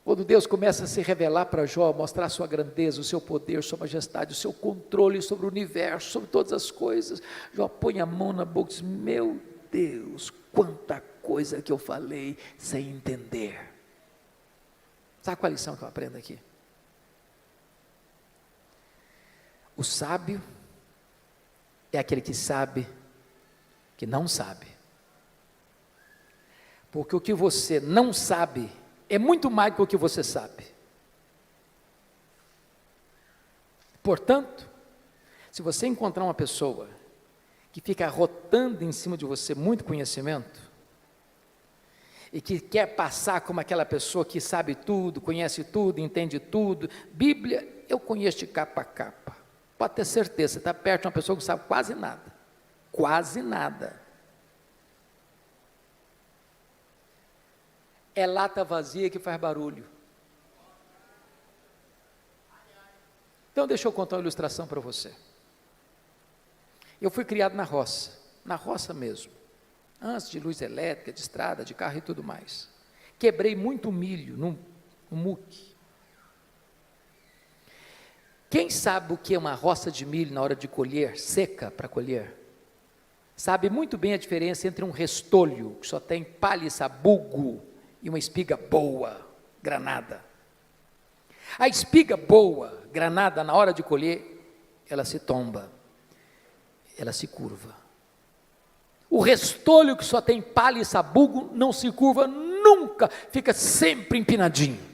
Quando Deus começa a se revelar para Jó, mostrar a sua grandeza, o seu poder, sua majestade, o seu controle sobre o universo, sobre todas as coisas, Jó põe a mão na boca e diz: meu Deus, quanta coisa que eu falei sem entender. Sabe qual a lição que eu aprendo aqui? O sábio é aquele que sabe que não sabe. Porque o que você não sabe é muito mais do que o que você sabe. Portanto, se você encontrar uma pessoa que fica rotando em cima de você muito conhecimento, e que quer passar como aquela pessoa que sabe tudo, conhece tudo, entende tudo, Bíblia, eu conheço de capa a capa. Pode ter certeza, você está perto de uma pessoa que sabe quase nada. Quase nada. É lata vazia que faz barulho. Então deixa eu contar uma ilustração para você. Eu fui criado na roça mesmo. Antes de luz elétrica, de estrada, de carro e tudo mais. Quebrei muito milho no muque. Quem sabe o que é uma roça de milho na hora de colher, seca para colher, sabe muito bem a diferença entre um restolho, que só tem palha e sabugo, e uma espiga boa, granada. A espiga boa, granada, na hora de colher, ela se tomba, ela se curva. O restolho que só tem palha e sabugo, não se curva nunca, fica sempre empinadinho.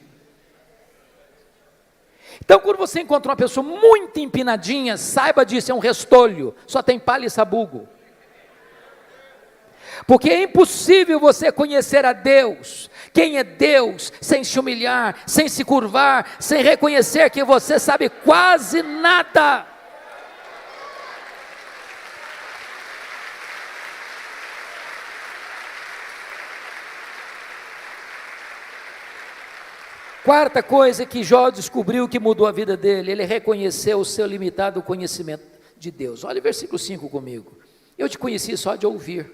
Então, quando você encontra uma pessoa muito empinadinha, saiba disso, é um restolho, só tem palha e sabugo. Porque é impossível você conhecer a Deus, quem é Deus, sem se humilhar, sem se curvar, sem reconhecer que você sabe quase nada. Quarta coisa que Jó descobriu que mudou a vida dele, ele reconheceu o seu limitado conhecimento de Deus. Olha o versículo 5 comigo. Eu te conheci só de ouvir,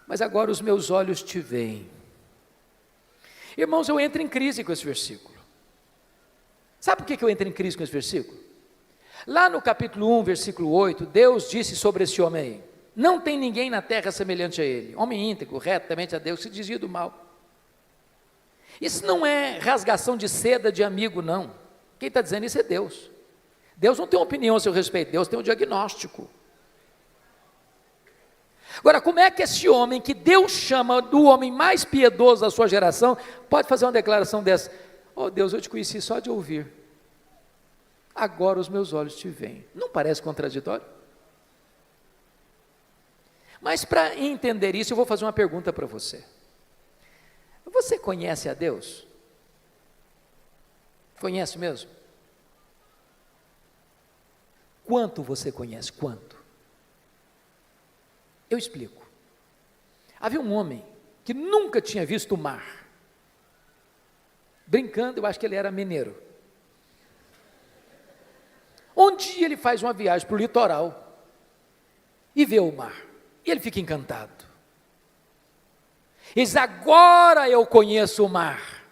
mas agora os meus olhos te veem. Irmãos, eu entro em crise com esse versículo. Sabe por que eu entro em crise com esse versículo? Lá no capítulo 1, versículo 8, Deus disse sobre esse homem aí: não tem ninguém na terra semelhante a ele, homem íntegro, reto, temente a Deus, se desvia do mal. Isso não é rasgação de seda de amigo, não. Quem está dizendo isso é Deus. Deus não tem uma opinião a seu respeito, Deus tem um diagnóstico. Agora, como é que esse homem, que Deus chama do homem mais piedoso da sua geração, pode fazer uma declaração dessa? Oh Deus, eu te conheci só de ouvir, agora os meus olhos te veem. Não parece contraditório? Mas para entender isso, eu vou fazer uma pergunta para você. Você conhece a Deus? Conhece mesmo? quanto você conhece? Quanto? Eu explico. Havia um homem que nunca tinha visto o mar. Brincando, eu acho que ele era mineiro. Um dia ele faz uma viagem para o litoral e vê o mar. E ele fica encantado. Ele diz: agora eu conheço o mar.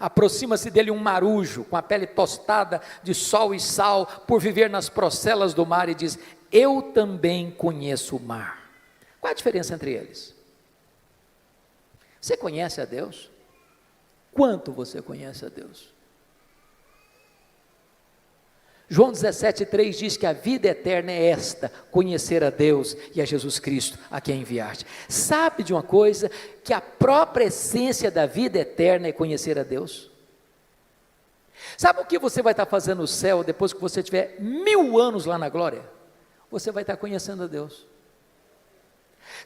Aproxima-se dele um marujo, com a pele tostada de sol e sal, por viver nas procelas do mar, e diz: eu também conheço o mar. Qual a diferença entre eles? Você conhece a Deus? Quanto você conhece a Deus? João 17,3 diz que a vida eterna é esta: conhecer a Deus e a Jesus Cristo, a quem enviaste. Sabe de uma coisa? Que a própria essência da vida eterna é conhecer a Deus. Sabe o que você vai estar fazendo no céu depois que você tiver 1000 anos lá na glória? Você vai estar conhecendo a Deus.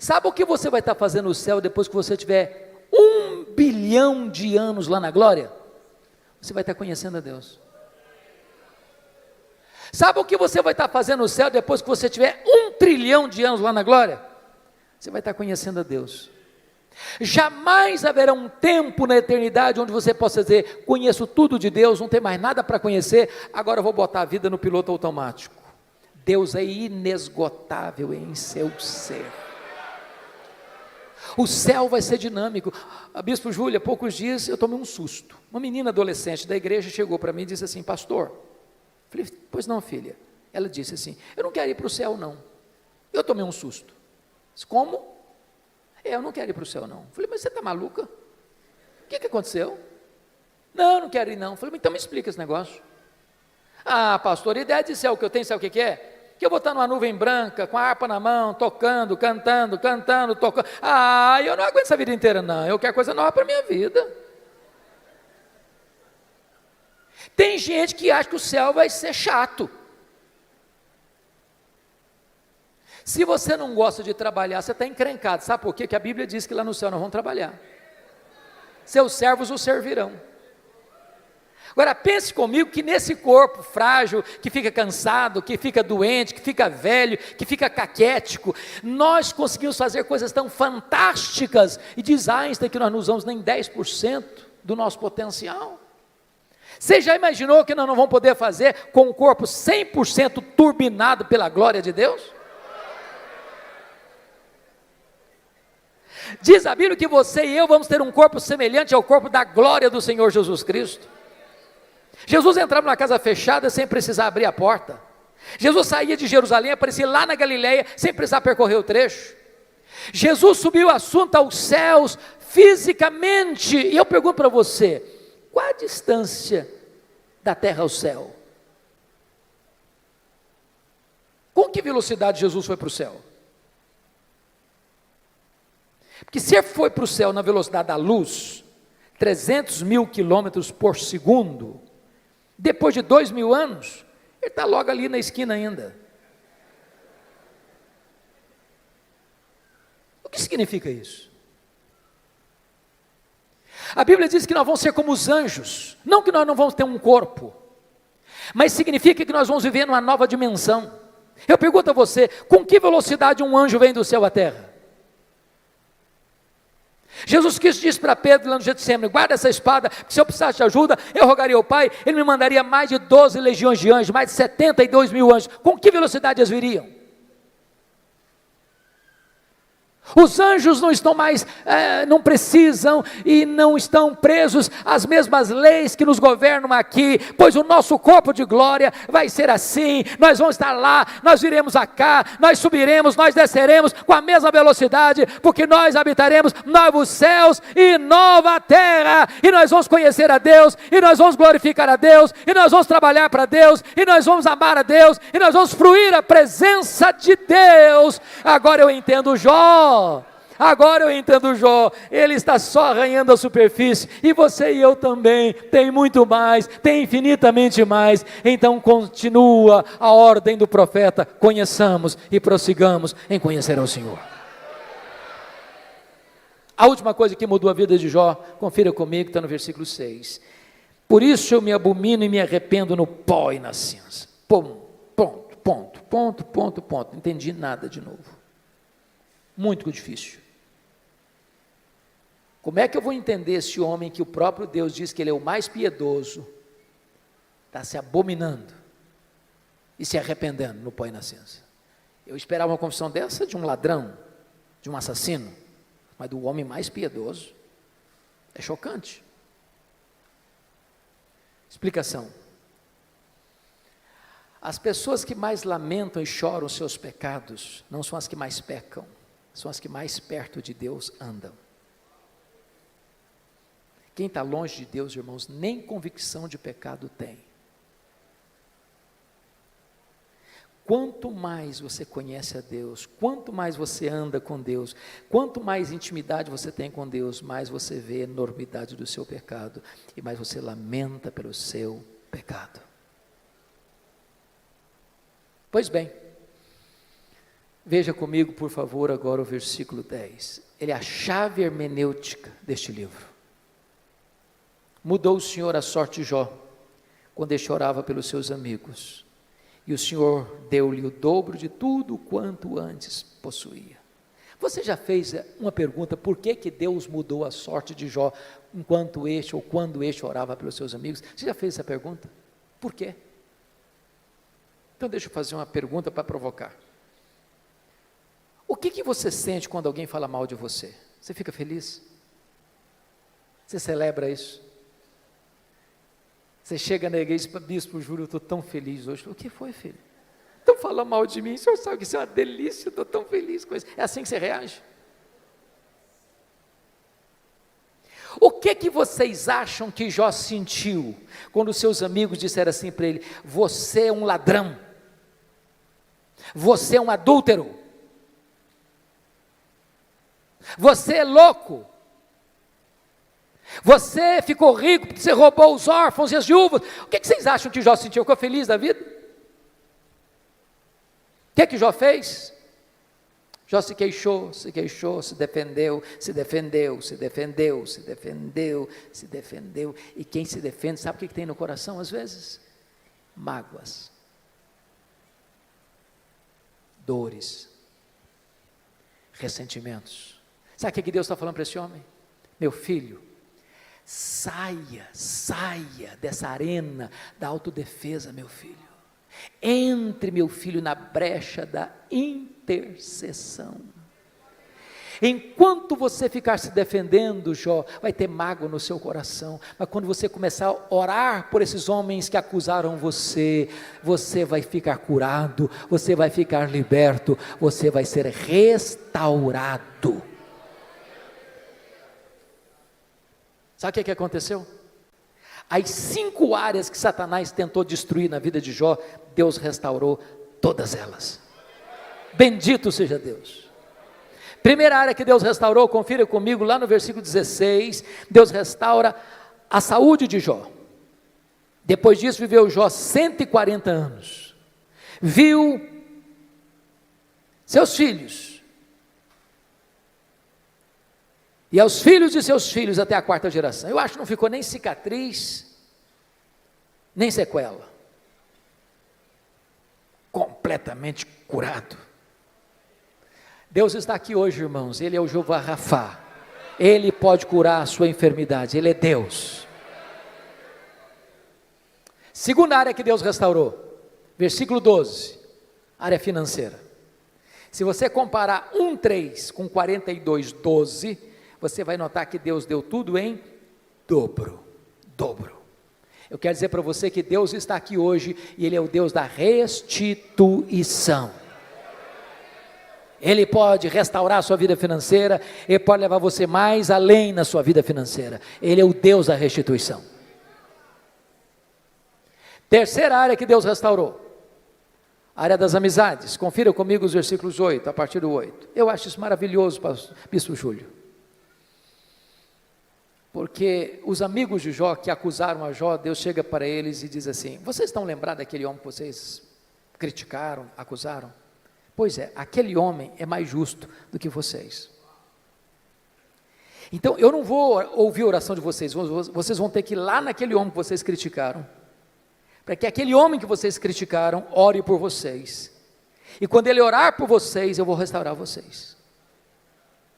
Sabe o que você vai estar fazendo no céu depois que você tiver 1 bilhão de anos lá na glória? Você vai estar conhecendo a Deus. Sabe o que você vai estar fazendo no céu depois que você tiver 1 trilhão de anos lá na glória? Você vai estar conhecendo a Deus. Jamais haverá um tempo na eternidade onde você possa dizer: conheço tudo de Deus, não tem mais nada para conhecer, agora eu vou botar a vida no piloto automático. Deus é inesgotável em seu ser. O céu vai ser dinâmico. A Bispo Júlia, há poucos dias eu tomei um susto. Uma menina adolescente da igreja chegou para mim e disse assim: pastor. Falei: pois não, filha. Ela disse assim: eu não quero ir para o céu não. Eu tomei um susto. Disse: como? Eu não quero ir para o céu não. Falei: mas você está maluca? O que aconteceu? Não quero ir não. Falei: então me explica esse negócio. Ah, pastor, a ideia de céu que eu tenho, sabe o que é? Que eu vou estar numa nuvem branca, com a harpa na mão, tocando, cantando, tocando. Ah, eu não aguento essa vida inteira não, eu quero coisa nova para a minha vida. Tem gente que acha que o céu vai ser chato. Se você não gosta de trabalhar, você está encrencado. Sabe por quê? Que a Bíblia diz que lá no céu nós vamos trabalhar. Seus servos o servirão. Agora pense comigo que nesse corpo frágil, que fica cansado, que fica doente, que fica velho, que fica caquético, nós conseguimos fazer coisas tão fantásticas, e diz Einstein que nós não usamos nem 10% do nosso potencial. Você já imaginou que nós não vamos poder fazer com um corpo 100% turbinado pela glória de Deus? Diz a Bíblia que você e eu vamos ter um corpo semelhante ao corpo da glória do Senhor Jesus Cristo. Jesus entrava numa casa fechada sem precisar abrir a porta. Jesus saía de Jerusalém, aparecia lá na Galileia sem precisar percorrer o trecho. Jesus subiu o assunto aos céus fisicamente. E eu pergunto para você: qual a distância da terra ao céu? Com que velocidade Jesus foi para o céu? Porque se ele foi para o céu na velocidade da luz, 300 mil quilômetros por segundo, depois de 2000 anos, ele está logo ali na esquina ainda. O que significa isso? A Bíblia diz que nós vamos ser como os anjos, não que nós não vamos ter um corpo, mas significa que nós vamos viver numa nova dimensão. Eu pergunto a você: com que velocidade um anjo vem do céu à terra? Jesus Cristo disse para Pedro lá no Getsemane: guarda essa espada, porque se eu precisasse de ajuda, eu rogaria ao Pai, Ele me mandaria mais de 12 legiões de anjos, mais de 72 mil anjos. Com que velocidade eles viriam? Os anjos não estão mais, não precisam e não estão presos às mesmas leis que nos governam aqui, pois o nosso corpo de glória vai ser assim. Nós vamos estar lá, nós viremos cá, nós subiremos, nós desceremos com a mesma velocidade, porque nós habitaremos novos céus e nova terra, e nós vamos conhecer a Deus, e nós vamos glorificar a Deus, e nós vamos trabalhar para Deus, e nós vamos amar a Deus, e nós vamos fruir a presença de Deus. Agora eu entendo Jó. Ele está só arranhando a superfície, e você e eu também, tem muito mais, tem infinitamente mais. Então continua a ordem do profeta: conheçamos e prossigamos em conhecer ao Senhor. A última coisa que mudou a vida de Jó, confira comigo, está no versículo 6. Por isso eu me abomino e me arrependo no pó e na cinza. Ponto. ponto, ponto, ponto, ponto. Não entendi nada de novo. Muito difícil. Como é que eu vou entender esse homem que o próprio Deus diz que ele é o mais piedoso, está se abominando e se arrependendo no pó e na cinza? Eu esperava uma confissão dessa de um ladrão, de um assassino, mas do homem mais piedoso. É chocante. Explicação. As pessoas que mais lamentam e choram os seus pecados, não são as que mais pecam, são as que mais perto de Deus andam. Quem está longe de Deus, irmãos, nem convicção de pecado tem. Quanto mais você conhece a Deus, quanto mais você anda com Deus, quanto mais intimidade você tem com Deus, mais você vê a enormidade do seu pecado e mais você lamenta pelo seu pecado. Pois bem, veja comigo, por favor, agora o versículo 10. Ele é a chave hermenêutica deste livro. Mudou o Senhor a sorte de Jó, quando ele chorava pelos seus amigos. E o Senhor deu-lhe o dobro de tudo quanto antes possuía. Você já fez uma pergunta, por que Deus mudou a sorte de Jó, enquanto este ou quando este orava pelos seus amigos? Você já fez essa pergunta? Por quê? Então deixa eu fazer uma pergunta para provocar. O que você sente quando alguém fala mal de você? Você fica feliz? Você celebra isso? Você chega na igreja e diz, bispo, juro, eu estou tão feliz hoje. O que foi, filho? Estão falando mal de mim, o senhor sabe que isso é uma delícia, eu estou tão feliz com isso. É assim que você reage? O que vocês acham que Jó sentiu, quando os seus amigos disseram assim para ele, você é um ladrão, você é um adúltero, você é louco, você ficou rico porque você roubou os órfãos e as viúvas? O que vocês acham que Jó sentiu? Ficou feliz da vida? O que Jó fez? Jó se queixou, se defendeu, e quem se defende, sabe o que tem no coração às vezes? Mágoas, dores, ressentimentos. Sabe o que Deus está falando para esse homem? Meu filho, saia dessa arena da autodefesa, meu filho. Entre, meu filho, na brecha da intercessão. Enquanto você ficar se defendendo, Jó, vai ter mágoa no seu coração, mas quando você começar a orar por esses homens que acusaram você, você vai ficar curado, você vai ficar liberto, você vai ser restaurado. Sabe o que aconteceu? As 5 áreas que Satanás tentou destruir na vida de Jó, Deus restaurou todas elas. Bendito seja Deus. Primeira área que Deus restaurou, confira comigo lá no versículo 16, Deus restaura a saúde de Jó. Depois disso viveu Jó 140 anos, viu seus filhos, e aos filhos de seus filhos até a 4ª geração. Eu acho que não ficou nem cicatriz, nem sequela. Completamente curado. Deus está aqui hoje, irmãos. Ele é o Jeová Rafá. Ele pode curar a sua enfermidade. Ele é Deus. Segunda área que Deus restaurou, versículo 12, área financeira. Se você comparar 1:3 com 42:12, você vai notar que Deus deu tudo em dobro. Eu quero dizer para você que Deus está aqui hoje e Ele é o Deus da restituição. Ele pode restaurar a sua vida financeira, Ele pode levar você mais além na sua vida financeira. Ele é o Deus da restituição. Terceira área que Deus restaurou, área das amizades. Confira comigo os versículos 8, a partir do 8. Eu acho isso maravilhoso, bispo Júlio. Porque os amigos de Jó que acusaram a Jó, Deus chega para eles e diz assim, vocês estão lembrados daquele homem que vocês criticaram, acusaram? Pois é, aquele homem é mais justo do que vocês. Então eu não vou ouvir a oração de vocês, vocês vão ter que ir lá naquele homem que vocês criticaram, para que aquele homem que vocês criticaram ore por vocês. E quando ele orar por vocês, eu vou restaurar vocês.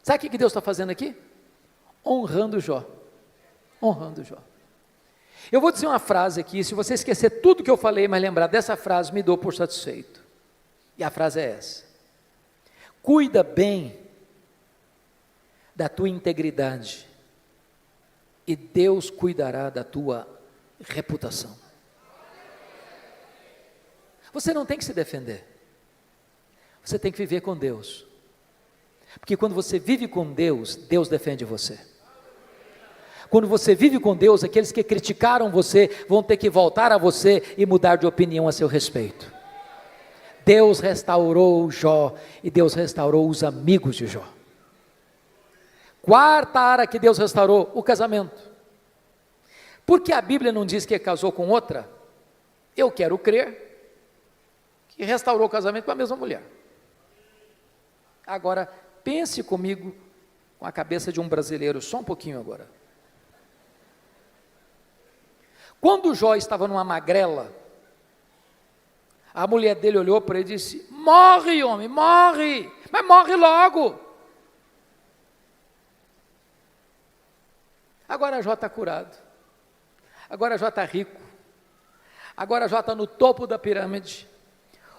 Sabe o que Deus está fazendo aqui? Honrando Jó. Honrando Jó. Eu vou dizer uma frase aqui, se você esquecer tudo que eu falei, mas lembrar dessa frase, me dou por satisfeito. E a frase é essa: cuida bem da tua integridade, e Deus cuidará da tua reputação. Você não tem que se defender, você tem que viver com Deus, porque quando você vive com Deus, Deus defende você. Quando você vive com Deus, aqueles que criticaram você vão ter que voltar a você e mudar de opinião a seu respeito. Deus restaurou Jó, e Deus restaurou os amigos de Jó. Quarta área que Deus restaurou: o casamento. Por que a Bíblia não diz que casou com outra? Eu quero crer que restaurou o casamento com a mesma mulher. Agora, pense comigo com a cabeça de um brasileiro, só um pouquinho agora. Quando Jó estava numa magrela, a mulher dele olhou para ele e disse: morre, homem, morre, mas morre logo. Agora Jó está curado, agora Jó está rico, agora Jó está no topo da pirâmide.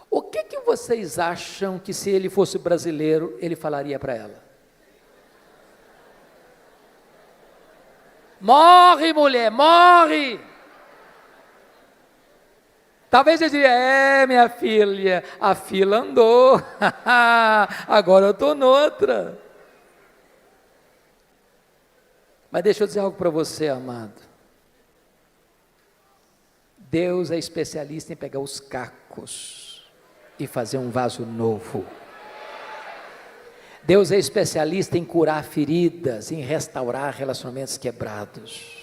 O que vocês acham que, se ele fosse brasileiro, ele falaria para ela? Morre, mulher, morre. Talvez ele diria: minha filha, a fila andou, agora eu estou noutra. Mas deixa eu dizer algo para você, amado. Deus é especialista em pegar os cacos e fazer um vaso novo. Deus é especialista em curar feridas, em restaurar relacionamentos quebrados.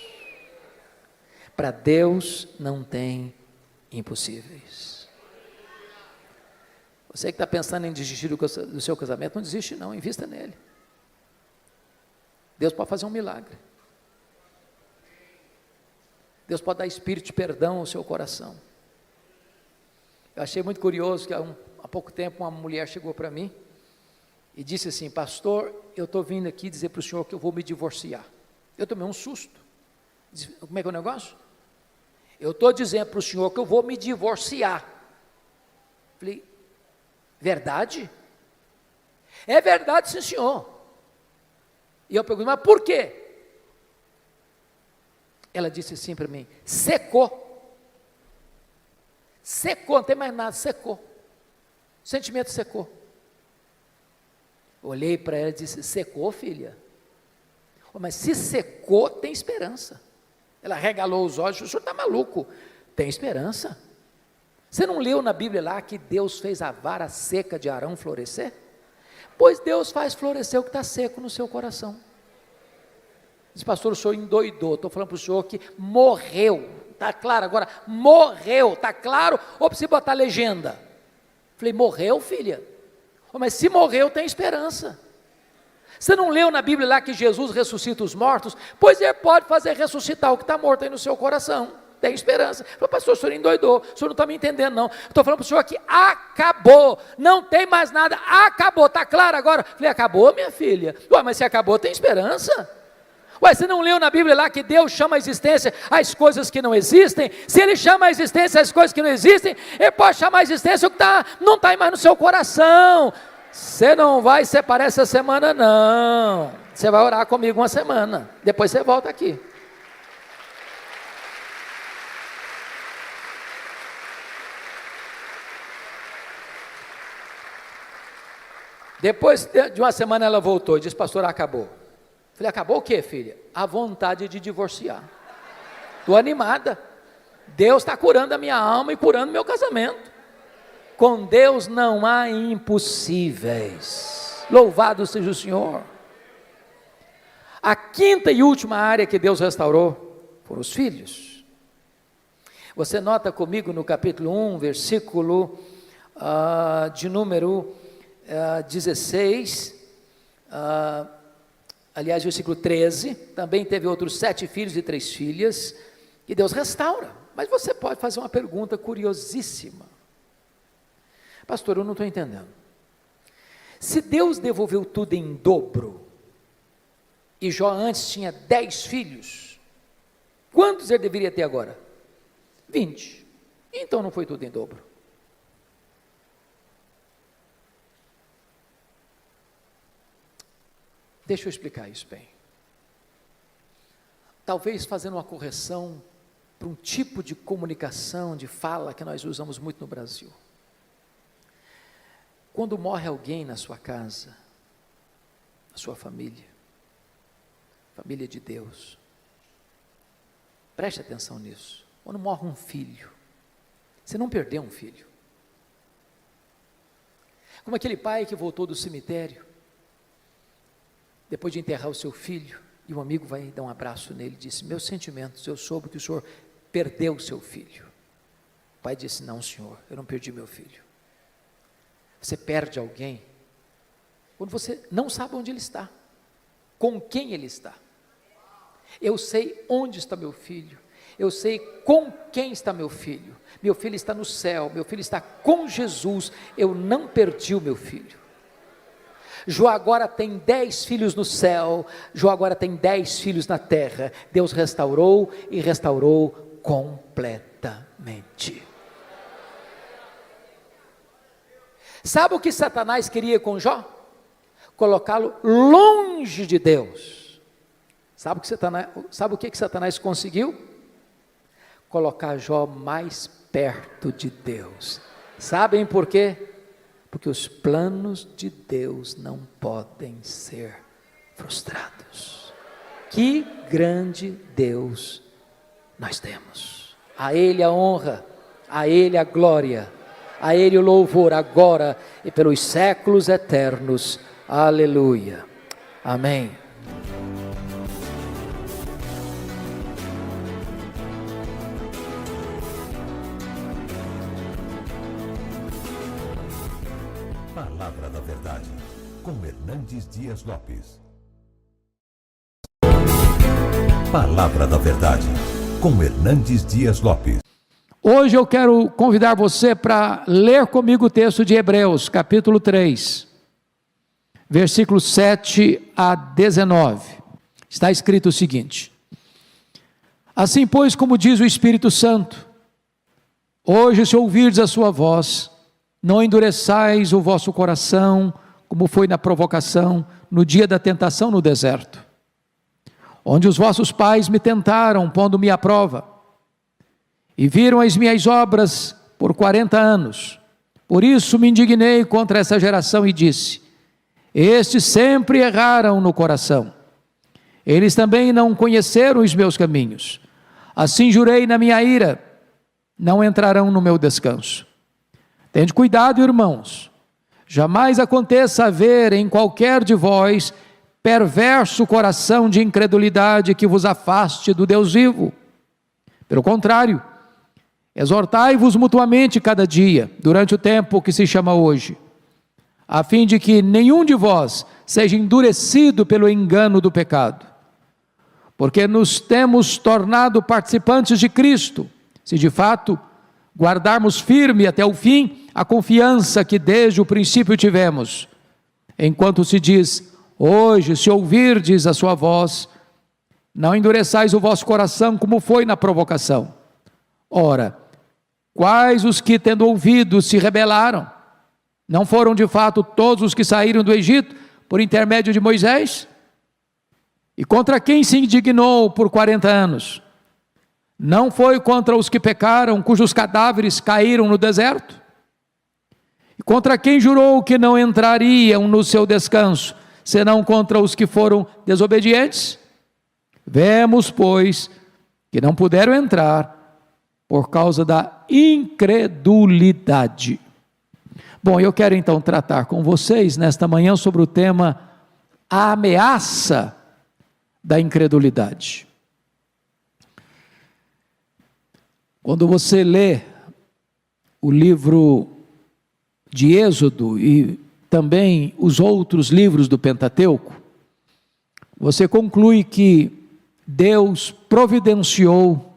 Para Deus não tem impossíveis. Você que está pensando em desistir do seu casamento, não desiste não, invista nele. Deus pode fazer um milagre. Deus pode dar espírito de perdão ao seu coração. Eu achei muito curioso que há pouco tempo uma mulher chegou para mim e disse assim: pastor, eu estou vindo aqui dizer para o senhor que eu vou me divorciar. Eu tomei um susto. Disse: como é que é o negócio? Eu estou dizendo para o senhor que eu vou me divorciar. Falei: verdade? É verdade, sim, senhor. E eu perguntei: mas por quê? Ela disse assim para mim: secou. Secou, não tem mais nada, secou. O sentimento secou. Olhei para ela e disse: secou, filha? Mas se secou, tem esperança. Ela regalou os olhos: o senhor está maluco? Tem esperança. Você não leu na Bíblia lá que Deus fez a vara seca de Arão florescer? Pois Deus faz florescer o que está seco no seu coração. Diz: pastor, o senhor endoidou. Estou falando para o senhor que morreu. Está claro agora? Morreu, está claro? Ou precisa botar legenda? Falei: morreu, filha? Mas se morreu, tem esperança. Você não leu na Bíblia lá que Jesus ressuscita os mortos? Pois Ele pode fazer ressuscitar o que está morto aí no seu coração. Tem esperança. Falei: pastor, o senhor endoidou, o senhor não está me entendendo não. Estou falando para o senhor que acabou, não tem mais nada, acabou, está claro agora? Falei: acabou, minha filha? Ué, mas se acabou, tem esperança. Ué, você não leu na Bíblia lá que Deus chama a existência as coisas que não existem? Se Ele chama a existência as coisas que não existem, Ele pode chamar a existência o que não está mais no seu coração. Você não vai separar essa semana não, você vai orar comigo uma semana, depois você volta aqui. Depois de uma semana ela voltou e disse: pastor, acabou. Falei: acabou o quê, filha? A vontade de divorciar. Estou animada. Deus está curando a minha alma e curando meu casamento. Com Deus não há impossíveis. Louvado seja o Senhor. A quinta e última área que Deus restaurou foram os filhos. Você nota comigo no capítulo 1, versículo de número 16, versículo 13, também teve outros 7 filhos e 3 filhas, e Deus restaura Mas você pode fazer uma pergunta curiosíssima. Pastor, eu não estou entendendo. Se Deus devolveu tudo em dobro, e Jó antes tinha 10 filhos, quantos ele deveria ter agora? 20. Então não foi tudo em dobro. Deixa eu explicar isso bem. Talvez fazendo uma correção para um tipo de comunicação, de fala que nós usamos muito no Brasil. Quando morre alguém na sua casa, na sua família de Deus, preste atenção nisso. Quando morre um filho, você não perdeu um filho. Como aquele pai que voltou do cemitério, depois de enterrar o seu filho, e um amigo vai dar um abraço nele e disse: meus sentimentos, eu soube que o senhor perdeu o seu filho. O pai disse: não, senhor, eu não perdi meu filho. Você perde alguém quando você não sabe onde ele está, com quem ele está. Eu sei onde está meu filho, eu sei com quem está meu filho está no céu, meu filho está com Jesus, eu não perdi o meu filho. Jó agora tem 10 filhos no céu, Jó agora tem 10 filhos na terra. Deus restaurou e restaurou completamente. Sabe o que Satanás queria com Jó? Colocá-lo longe de Deus. Sabe o que Satanás conseguiu? Colocar Jó mais perto de Deus. Sabem por quê? Porque os planos de Deus não podem ser frustrados. Que grande Deus nós temos. A Ele a honra, a Ele a glória, a Ele o louvor agora e pelos séculos eternos. Aleluia. Amém. Palavra da Verdade, com Hernandes Dias Lopes. Palavra da Verdade, com Hernandes Dias Lopes. Hoje eu quero convidar você para ler comigo o texto de Hebreus, capítulo 3, versículos 7 a 19. Está escrito o seguinte: assim, pois, como diz o Espírito Santo, hoje, se ouvirdes a sua voz, não endureçais o vosso coração, como foi na provocação, no dia da tentação no deserto, onde os vossos pais me tentaram, pondo-me à prova, e viram as minhas obras por 40 anos. Por isso me indignei contra essa geração e disse: estes sempre erraram no coração, eles também não conheceram os meus caminhos. Assim jurei na minha ira, não entrarão no meu descanso. Tende cuidado, irmãos, jamais aconteça haver em qualquer de vós perverso coração de incredulidade que vos afaste do Deus vivo. Pelo contrário, exortai-vos mutuamente cada dia, durante o tempo que se chama hoje, a fim de que nenhum de vós seja endurecido pelo engano do pecado. Porque nos temos tornado participantes de Cristo, se de fato guardarmos firme até o fim a confiança que desde o princípio tivemos. Enquanto se diz: hoje, se ouvirdes a sua voz, não endureçais o vosso coração como foi na provocação. Ora, quais os que, tendo ouvido, se rebelaram? Não foram de fato todos os que saíram do Egito por intermédio de Moisés? E contra quem se indignou por 40 anos? Não foi contra os que pecaram, cujos cadáveres caíram no deserto? E contra quem jurou que não entrariam no seu descanso, senão contra os que foram desobedientes? Vemos, pois, que não puderam entrar por causa da incredulidade. Bom, eu quero então tratar com vocês nesta manhã sobre o tema a ameaça da incredulidade. Quando você lê o livro de Êxodo e também os outros livros do Pentateuco, você conclui que Deus providenciou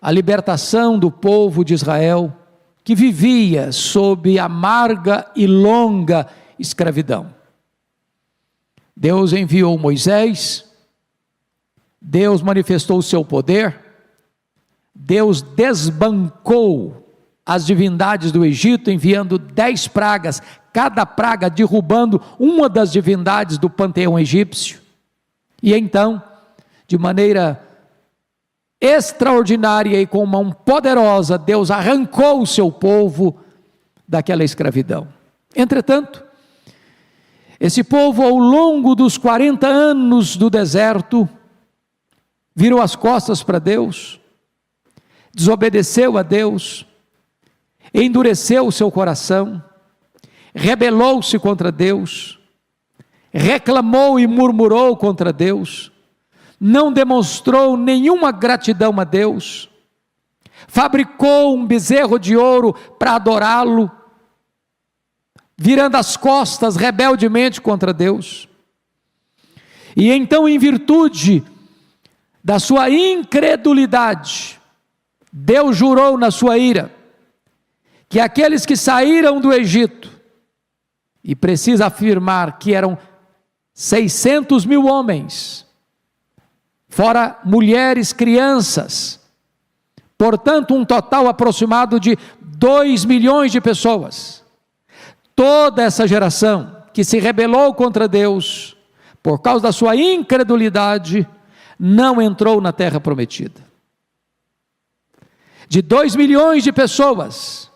a libertação do povo de Israel, que vivia sob amarga e longa escravidão. Deus enviou Moisés, Deus manifestou o seu poder, Deus desbancou as divindades do Egito, enviando 10 pragas, cada praga derrubando uma das divindades do panteão egípcio. E então, de maneira extraordinária e com mão poderosa, Deus arrancou o seu povo daquela escravidão. Entretanto, esse povo, ao longo dos 40 anos do deserto, virou as costas para Deus, desobedeceu a Deus, endureceu o seu coração, rebelou-se contra Deus, reclamou e murmurou contra Deus, não demonstrou nenhuma gratidão a Deus, fabricou um bezerro de ouro para adorá-lo, virando as costas rebeldemente contra Deus. E então, em virtude da sua incredulidade, Deus jurou na sua ira, que aqueles que saíram do Egito, e precisa afirmar que eram 600 mil homens, fora mulheres, crianças, portanto um total aproximado de 2 milhões de pessoas, toda essa geração que se rebelou contra Deus, por causa da sua incredulidade, não entrou na terra prometida. De 2 milhões de pessoas,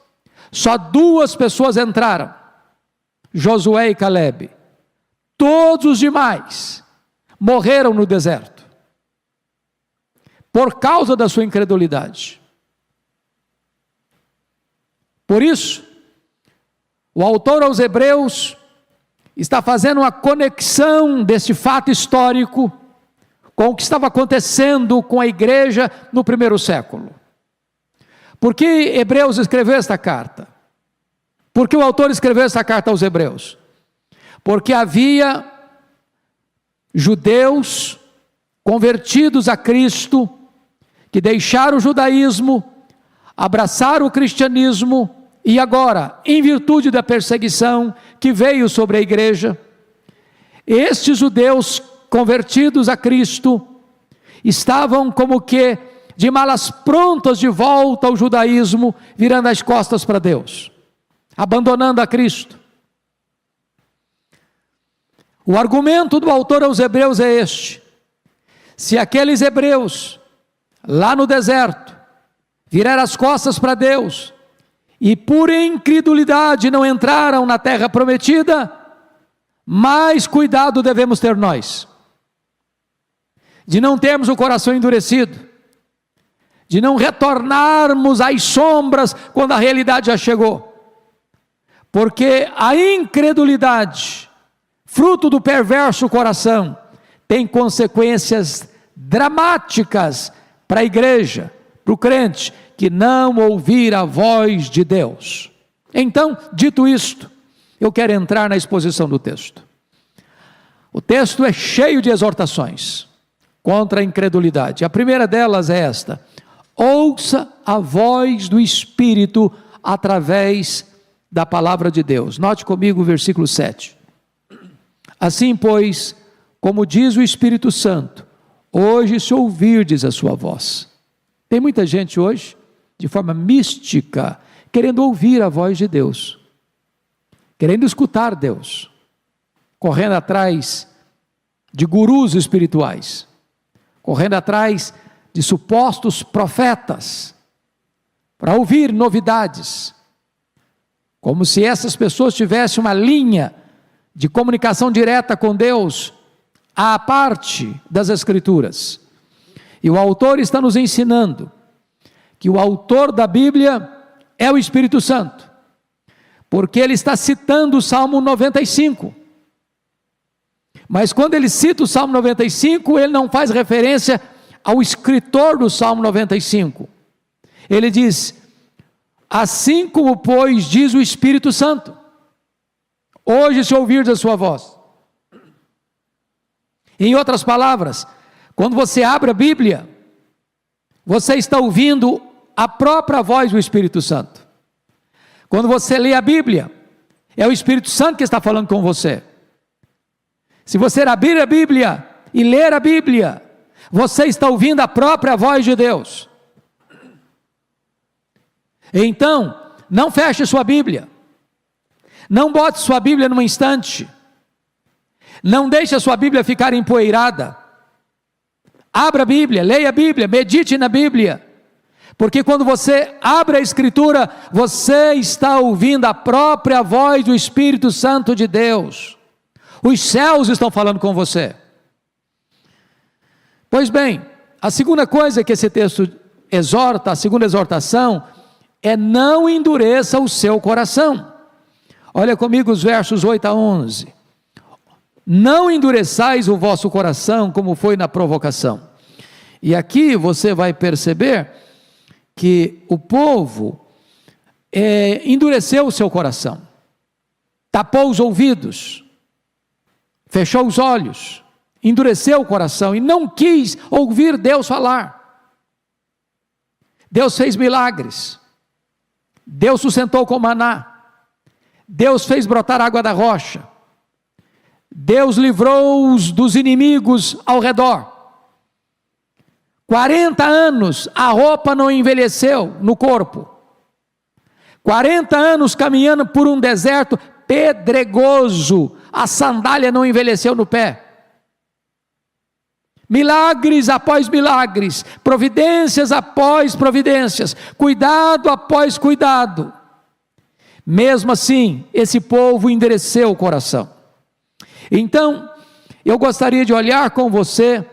só 2 pessoas entraram, Josué e Calebe. Todos os demais morreram no deserto, por causa da sua incredulidade. Por isso, o autor aos Hebreus está fazendo uma conexão desse fato histórico com o que estava acontecendo com a igreja no primeiro século. Por que Hebreus escreveu esta carta? Por que o autor escreveu esta carta aos Hebreus? Porque havia judeus convertidos a Cristo, que deixaram o judaísmo, abraçaram o cristianismo, e agora, em virtude da perseguição que veio sobre a igreja, estes judeus convertidos a Cristo, estavam como que de malas prontas de volta ao judaísmo, virando as costas para Deus, abandonando a Cristo. O argumento do autor aos Hebreus é este: se aqueles hebreus, lá no deserto, viraram as costas para Deus, e por incredulidade não entraram na terra prometida, mais cuidado devemos ter nós, de não termos o coração endurecido, de não retornarmos às sombras quando a realidade já chegou, porque a incredulidade, fruto do perverso coração, tem consequências dramáticas para a igreja, para o crente, que não ouvir a voz de Deus. Então, dito isto, eu quero entrar na exposição do texto. O texto é cheio de exortações contra a incredulidade. A primeira delas é esta: ouça a voz do Espírito através da palavra de Deus. Note comigo o versículo 7. Assim, pois, como diz o Espírito Santo, hoje se ouvirdes a sua voz. Tem muita gente hoje, de forma mística, querendo ouvir a voz de Deus, querendo escutar Deus, correndo atrás de gurus espirituais, correndo atrás de supostos profetas, para ouvir novidades, como se essas pessoas tivessem uma linha de comunicação direta com Deus, à parte das Escrituras. E o autor está nos ensinando que o autor da Bíblia é o Espírito Santo, porque ele está citando o Salmo 95. Mas quando ele cita o Salmo 95, ele não faz referência ao escritor do Salmo 95. Ele diz: assim como, pois, diz o Espírito Santo, hoje se ouvirdes a sua voz. Em outras palavras, quando você abre a Bíblia, você está ouvindo a própria voz do Espírito Santo. Quando você lê a Bíblia, é o Espírito Santo que está falando com você. Se você abrir a Bíblia e ler a Bíblia, você está ouvindo a própria voz de Deus. Então, não feche sua Bíblia. Não bote sua Bíblia num instante. Não deixe a sua Bíblia ficar empoeirada. Abra a Bíblia, leia a Bíblia, medite na Bíblia. Porque quando você abre a Escritura, você está ouvindo a própria voz do Espírito Santo de Deus. Os céus estão falando com você. Pois bem, a segunda coisa que esse texto exorta, a segunda exortação, é não endureça o seu coração. Olha comigo os versos 8 a 11. Não endureçais o vosso coração como foi na provocação. E aqui você vai perceber que o povo endureceu o seu coração, tapou os ouvidos, fechou os olhos, endureceu o coração e não quis ouvir Deus falar. Deus fez milagres, Deus sustentou com maná, Deus fez brotar água da rocha, Deus livrou-os dos inimigos ao redor. 40 anos a roupa não envelheceu no corpo. 40 anos caminhando por um deserto pedregoso, a sandália não envelheceu no pé. Milagres após milagres, providências após providências, cuidado após cuidado. Mesmo assim, esse povo endureceu o coração. Então, eu gostaria de olhar com você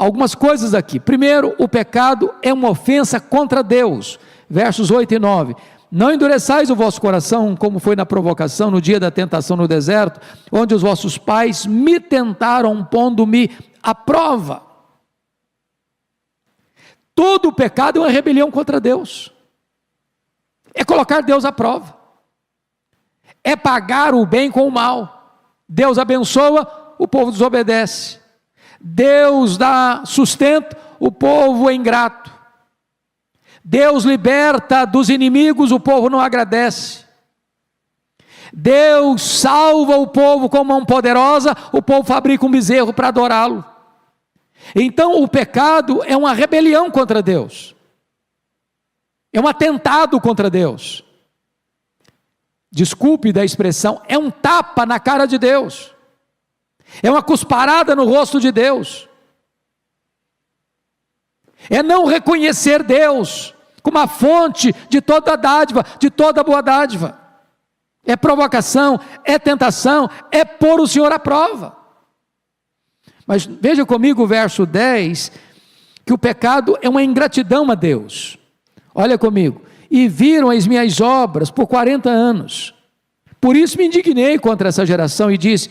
algumas coisas aqui. Primeiro, o pecado é uma ofensa contra Deus. Versos 8 e 9. Não endureçais o vosso coração, como foi na provocação, no dia da tentação no deserto, onde os vossos pais me tentaram, pondo-me à prova. Todo o pecado é uma rebelião contra Deus. É colocar Deus à prova. É pagar o bem com o mal. Deus abençoa, o povo desobedece. Deus dá sustento, o povo é ingrato. Deus liberta dos inimigos, o povo não agradece. Deus salva o povo com mão poderosa, o povo fabrica um bezerro para adorá-lo. Então o pecado é uma rebelião contra Deus. É um atentado contra Deus. Desculpe da expressão, é um tapa na cara de Deus. É uma cusparada no rosto de Deus. É não reconhecer Deus como a fonte de toda dádiva, de toda boa dádiva. É provocação, é tentação, é pôr o Senhor à prova. Mas veja comigo o verso 10, que o pecado é uma ingratidão a Deus. Olha comigo. E viram as minhas obras por 40 anos. Por isso me indignei contra essa geração e disse: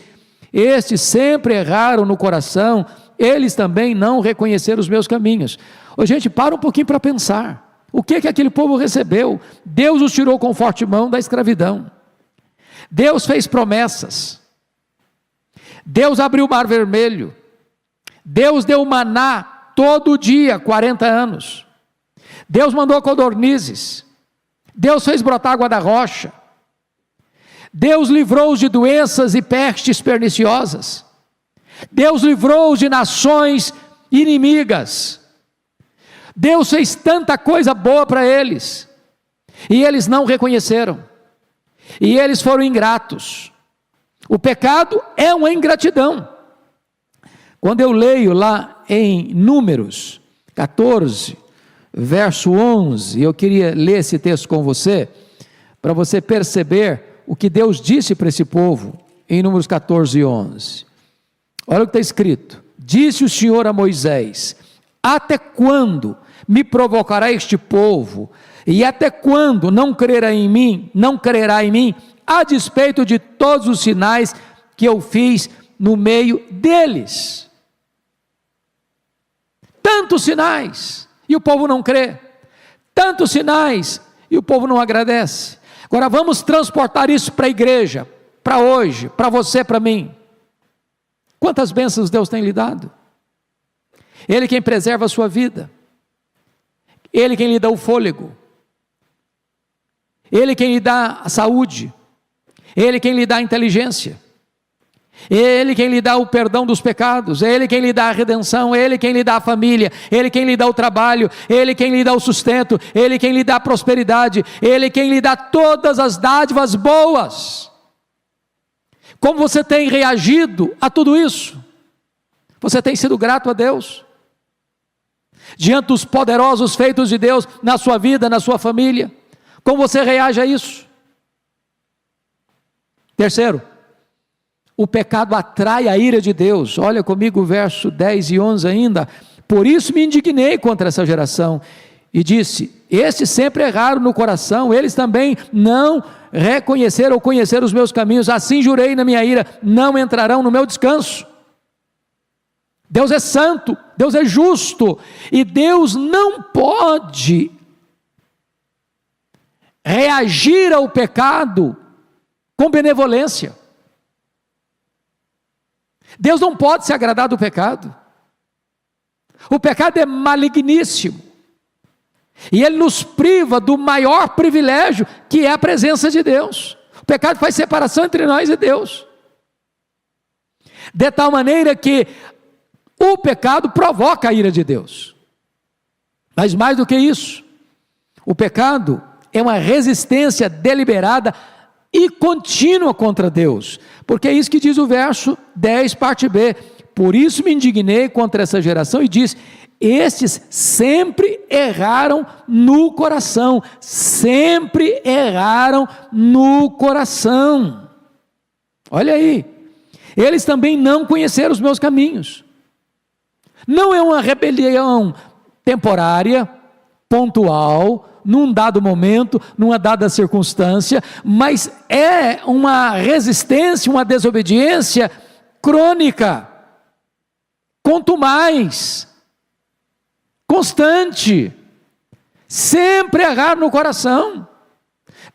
estes sempre erraram no coração, eles também não reconheceram os meus caminhos. Ô, gente, para um pouquinho para pensar. O que aquele povo recebeu? Deus os tirou com forte mão da escravidão. Deus fez promessas. Deus abriu o mar vermelho. Deus deu maná todo dia, 40 anos. Deus mandou codornizes. Deus fez brotar água da rocha. Deus livrou-os de doenças e pestes perniciosas. Deus livrou-os de nações inimigas. Deus fez tanta coisa boa para eles, e eles não reconheceram, e eles foram ingratos. O pecado é uma ingratidão. Quando eu leio lá em Números 14, verso 11, eu queria ler esse texto com você, para você perceber o que Deus disse para esse povo, em Números 14, 11. Olha o que está escrito: disse o Senhor a Moisés: até quando me provocará este povo, e até quando não crerá em mim, a despeito de todos os sinais que eu fiz no meio deles? Tantos sinais, e o povo não crê. Tantos sinais, e o povo não agradece. Agora vamos transportar isso para a igreja, para hoje, para você, para mim. Quantas bênçãos Deus tem lhe dado? Ele quem preserva a sua vida. Ele quem lhe dá o fôlego, Ele quem lhe dá a saúde, Ele quem lhe dá a inteligência, Ele quem lhe dá o perdão dos pecados, Ele quem lhe dá a redenção, Ele quem lhe dá a família, Ele quem lhe dá o trabalho, Ele quem lhe dá o sustento, Ele quem lhe dá a prosperidade, Ele quem lhe dá todas as dádivas boas. Como você tem reagido a tudo isso? Você tem sido grato a Deus? Diante dos poderosos feitos de Deus na sua vida, na sua família? Como você reage a isso? Terceiro, o pecado atrai a ira de Deus. Olha comigo o verso 10 e 11 ainda. Por isso me indignei contra essa geração e disse: estes sempre erraram no coração, eles também não reconheceram ou conheceram os meus caminhos, assim jurei na minha ira, não entrarão no meu descanso. Deus é santo, Deus é justo, e Deus não pode reagir ao pecado com benevolência. Deus não pode se agradar do pecado. O pecado é maligníssimo, e ele nos priva do maior privilégio, que é a presença de Deus. O pecado faz separação entre nós e Deus, de tal maneira que o pecado provoca a ira de Deus. Mas mais do que isso, o pecado é uma resistência deliberada e contínua contra Deus, porque é isso que diz o verso 10, parte B. Por isso me indignei contra essa geração e disse: estes sempre erraram no coração, sempre erraram no coração. Olha aí, eles também não conheceram os meus caminhos. Não é uma rebelião temporária, pontual, num dado momento, numa dada circunstância, mas é uma resistência, uma desobediência crônica, contumaz, constante, sempre errar no coração.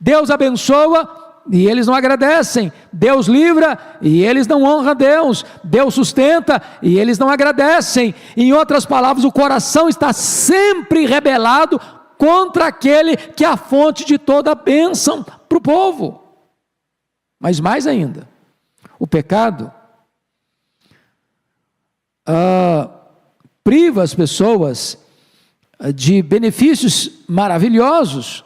Deus abençoa e eles não agradecem, Deus livra e eles não honram a Deus, Deus sustenta e eles não agradecem. Em outras palavras, o coração está sempre rebelado contra aquele que é a fonte de toda a bênção para o povo. Mas mais ainda, o pecado priva as pessoas de benefícios maravilhosos,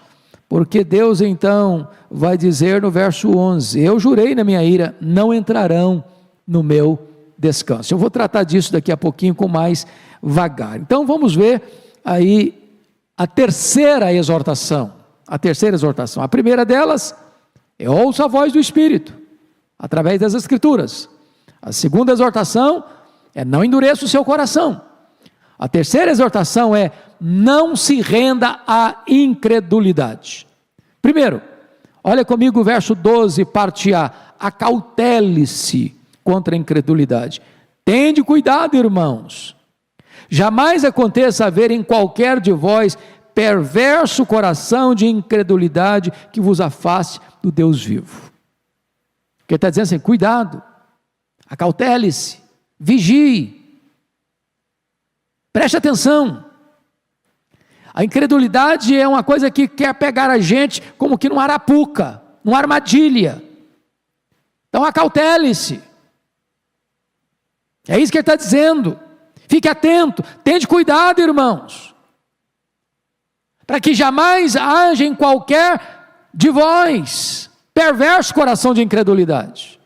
porque Deus então vai dizer no verso 11: eu jurei na minha ira, não entrarão no meu descanso. Eu vou tratar disso daqui a pouquinho com mais vagar. Então vamos ver aí a terceira exortação. A primeira delas é: ouça a voz do Espírito, através das Escrituras. A segunda exortação é: não endureça o seu coração. A terceira exortação é: não se renda à incredulidade. Primeiro, olha comigo o verso 12, parte A: acautele-se contra a incredulidade. Tende cuidado, irmãos, jamais aconteça haver em qualquer de vós perverso coração de incredulidade que vos afaste do Deus vivo. Ele está dizendo assim: cuidado, acautele-se, vigie, preste atenção. A incredulidade é uma coisa que quer pegar a gente como que numa arapuca, numa armadilha. Então acautele-se. É isso que ele está dizendo. Fique atento, tende cuidado, irmãos, para que jamais haja em qualquer de vós perverso coração de incredulidade.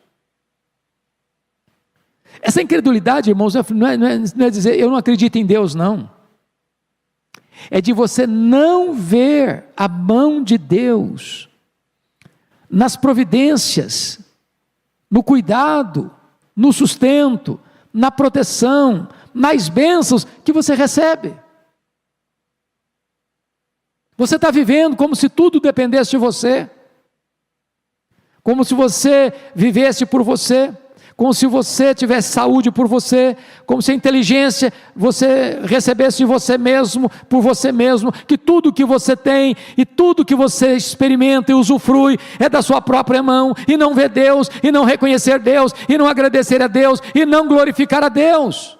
Essa incredulidade, irmãos, não é dizer eu não acredito em Deus, não. É de você não ver a mão de Deus nas providências, no cuidado, no sustento, na proteção, nas bênçãos que você recebe. Você está vivendo como se tudo dependesse de você, como se você vivesse por você, como se você tivesse saúde por você, como se a inteligência você recebesse de você mesmo, por você mesmo, que tudo que você tem e tudo que você experimenta e usufrui é da sua própria mão, e não ver Deus, e não reconhecer Deus, e não agradecer a Deus, e não glorificar a Deus.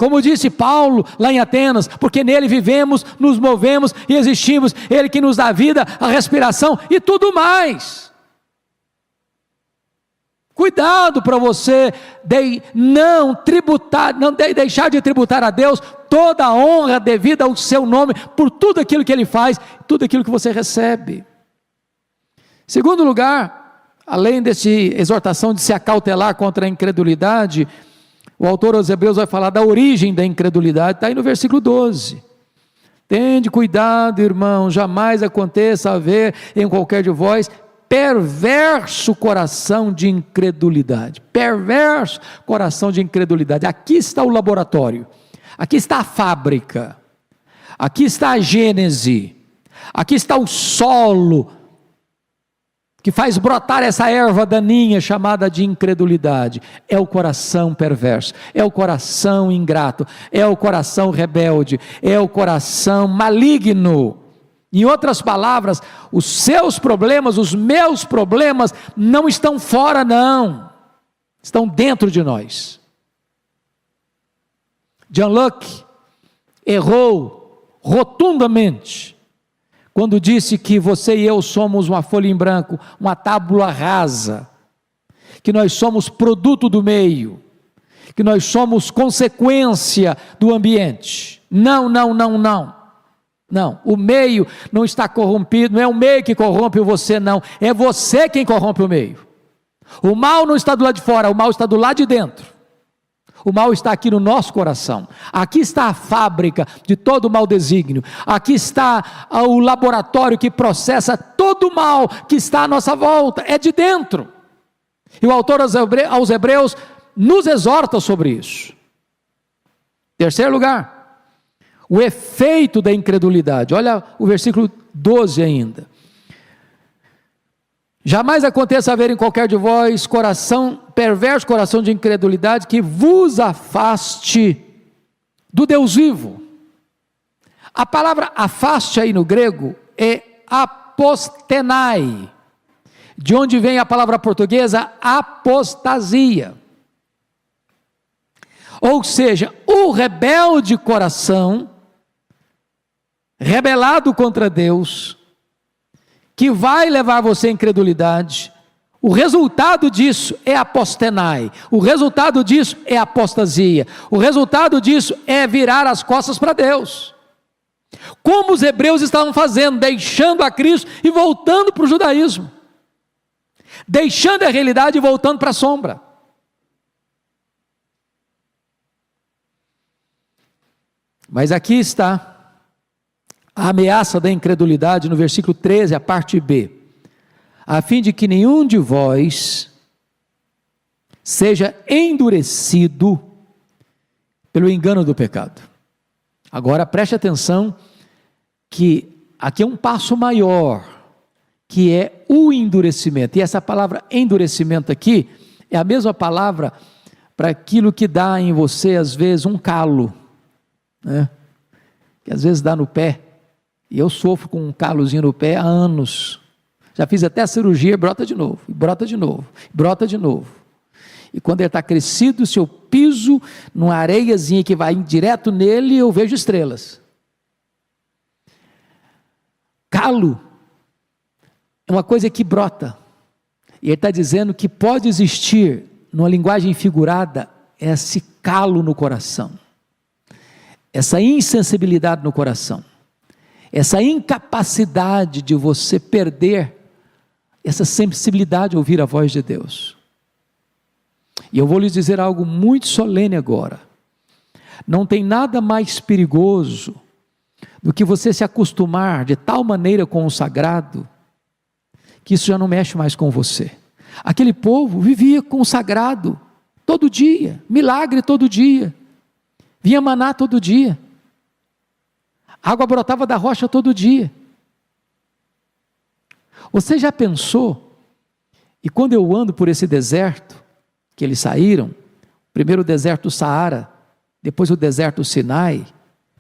Como disse Paulo lá em Atenas, porque nele vivemos, nos movemos e existimos, ele que nos dá a vida, a respiração e tudo mais. Cuidado para você não deixar de tributar a Deus toda a honra devida ao seu nome, por tudo aquilo que ele faz, tudo aquilo que você recebe. Segundo lugar, além dessa exortação de se acautelar contra a incredulidade, o autor aos Hebreus vai falar da origem da incredulidade, está aí no versículo 12. Tende cuidado, irmão, jamais aconteça haver em qualquer de vós perverso coração de incredulidade. Perverso coração de incredulidade. Aqui está o laboratório, aqui está a fábrica, aqui está a gênese, aqui está o solo que faz brotar essa erva daninha chamada de incredulidade. É o coração perverso, é o coração ingrato, é o coração rebelde, é o coração maligno. Em outras palavras, os seus problemas, os meus problemas, não estão fora não, estão dentro de nós. John Locke errou rotundamente quando disse que você e eu somos uma folha em branco, uma tábula rasa, que nós somos produto do meio, que nós somos consequência do ambiente. Não, o meio não está corrompido, não é o meio que corrompe você não, é você quem corrompe o meio. O mal não está do lado de fora, o mal está do lado de dentro. O mal está aqui no nosso coração. Aqui está a fábrica de todo o mau desígnio. Aqui está o laboratório que processa todo o mal que está à nossa volta. É de dentro. E o autor aos Hebreus nos exorta sobre isso. Terceiro lugar, o efeito da incredulidade. Olha o versículo 12 ainda. Jamais aconteça haver em qualquer de vós perverso coração de incredulidade que vos afaste do Deus vivo. A palavra afaste aí no grego é apostenai, de onde vem a palavra portuguesa apostasia. Ou seja, o rebelde coração, rebelado contra Deus, que vai levar você à incredulidade, o resultado disso é apostenai, o resultado disso é apostasia, o resultado disso é virar as costas para Deus, como os hebreus estavam fazendo, deixando a Cristo e voltando para o judaísmo, deixando a realidade e voltando para a sombra. Mas aqui está a ameaça da incredulidade no versículo 13, a parte B, a fim de que nenhum de vós seja endurecido pelo engano do pecado. Agora preste atenção que aqui é um passo maior, que é o endurecimento, e essa palavra endurecimento aqui, é a mesma palavra para aquilo que dá em você às vezes um calo, né? Que às vezes dá no pé. E eu sofro com um calozinho no pé há anos. Já fiz até a cirurgia, brota de novo, brota de novo, brota de novo. E quando ele está crescido, se eu piso numa areiazinha que vai direto nele, eu vejo estrelas. Calo é uma coisa que brota. E ele está dizendo que pode existir, numa linguagem figurada, esse calo no coração. Essa insensibilidade no coração. Essa incapacidade de você perder essa sensibilidade a ouvir a voz de Deus. E eu vou lhes dizer algo muito solene agora. Não tem nada mais perigoso do que você se acostumar de tal maneira com o sagrado, que isso já não mexe mais com você. Aquele povo vivia com o sagrado todo dia, milagre todo dia, vinha maná todo dia. A água brotava da rocha todo dia. Você já pensou? E quando eu ando por esse deserto, que eles saíram, primeiro o deserto do Saara, depois o deserto do Sinai,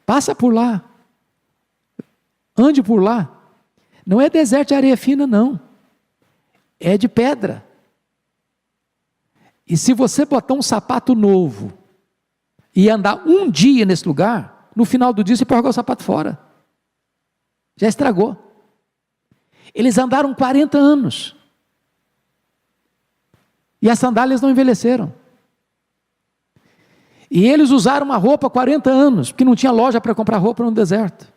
passa por lá, ande por lá, não é deserto de areia fina não, é de pedra. E se você botar um sapato novo, e andar um dia nesse lugar, no final do dia você pode jogar o sapato fora. Já estragou. Eles andaram 40 anos. E as sandálias não envelheceram. E eles usaram uma roupa 40 anos, porque não tinha loja para comprar roupa no deserto.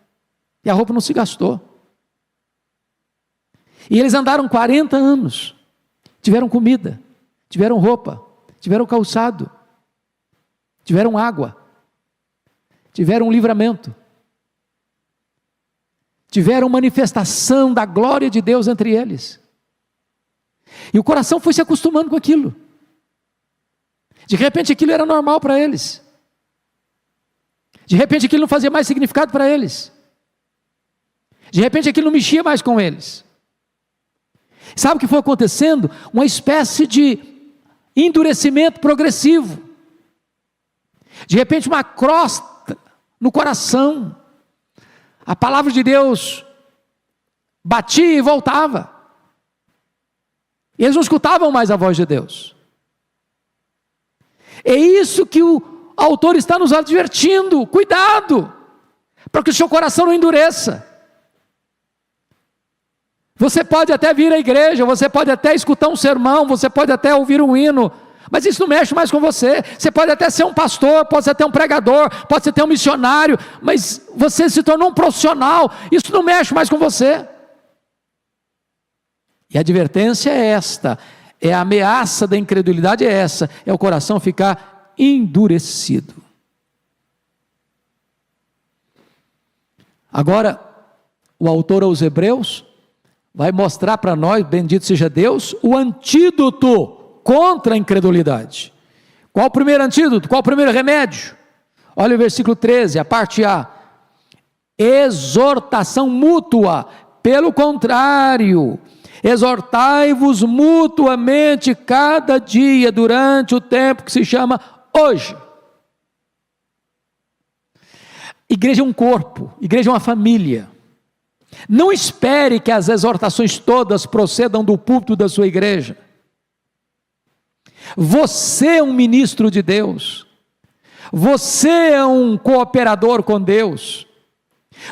E a roupa não se gastou. E eles andaram 40 anos. Tiveram comida, tiveram roupa, tiveram calçado, tiveram água, tiveram livramento, tiveram manifestação da glória de Deus entre eles. E o coração foi se acostumando com aquilo. De repente aquilo era normal para eles. De repente aquilo não fazia mais significado para eles. De repente aquilo não mexia mais com eles. Sabe o que foi acontecendo? Uma espécie de endurecimento progressivo. De repente uma crosta no coração. A palavra de Deus batia e voltava. E eles não escutavam mais a voz de Deus. É isso que o autor está nos advertindo. Cuidado, para que o seu coração não endureça. Você pode até vir à igreja, você pode até escutar um sermão, você pode até ouvir um hino, mas isso não mexe mais com você. Você pode até ser um pastor, pode ser até um pregador, pode ser até um missionário, mas você se tornou um profissional, isso não mexe mais com você. E a advertência é esta, é a ameaça da incredulidade é essa, é o coração ficar endurecido. Agora, o autor aos Hebreus vai mostrar para nós, bendito seja Deus, o antídoto contra a incredulidade. Qual o primeiro antídoto? Qual o primeiro remédio? Olha o versículo 13, a parte A. Exortação mútua, pelo contrário, exortai-vos mutuamente cada dia durante o tempo que se chama hoje. Igreja é um corpo, igreja é uma família. Não espere que as exortações todas procedam do púlpito da sua igreja. Você é um ministro de Deus. Você é um cooperador com Deus.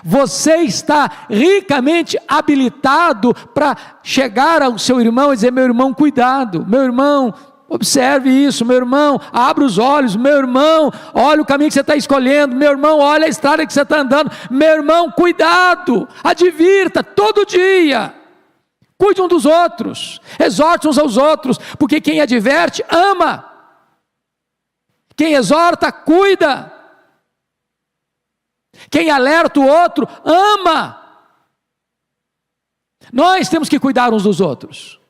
Você está ricamente habilitado para chegar ao seu irmão e dizer: meu irmão, cuidado, meu irmão, observe isso, meu irmão, abra os olhos, meu irmão, olha o caminho que você está escolhendo, meu irmão, olha a estrada que você está andando, meu irmão, cuidado, advirta todo dia, cuide um dos outros, exorte uns aos outros, porque quem adverte, ama, quem exorta, cuida, quem alerta o outro, ama. Nós temos que cuidar uns dos outros,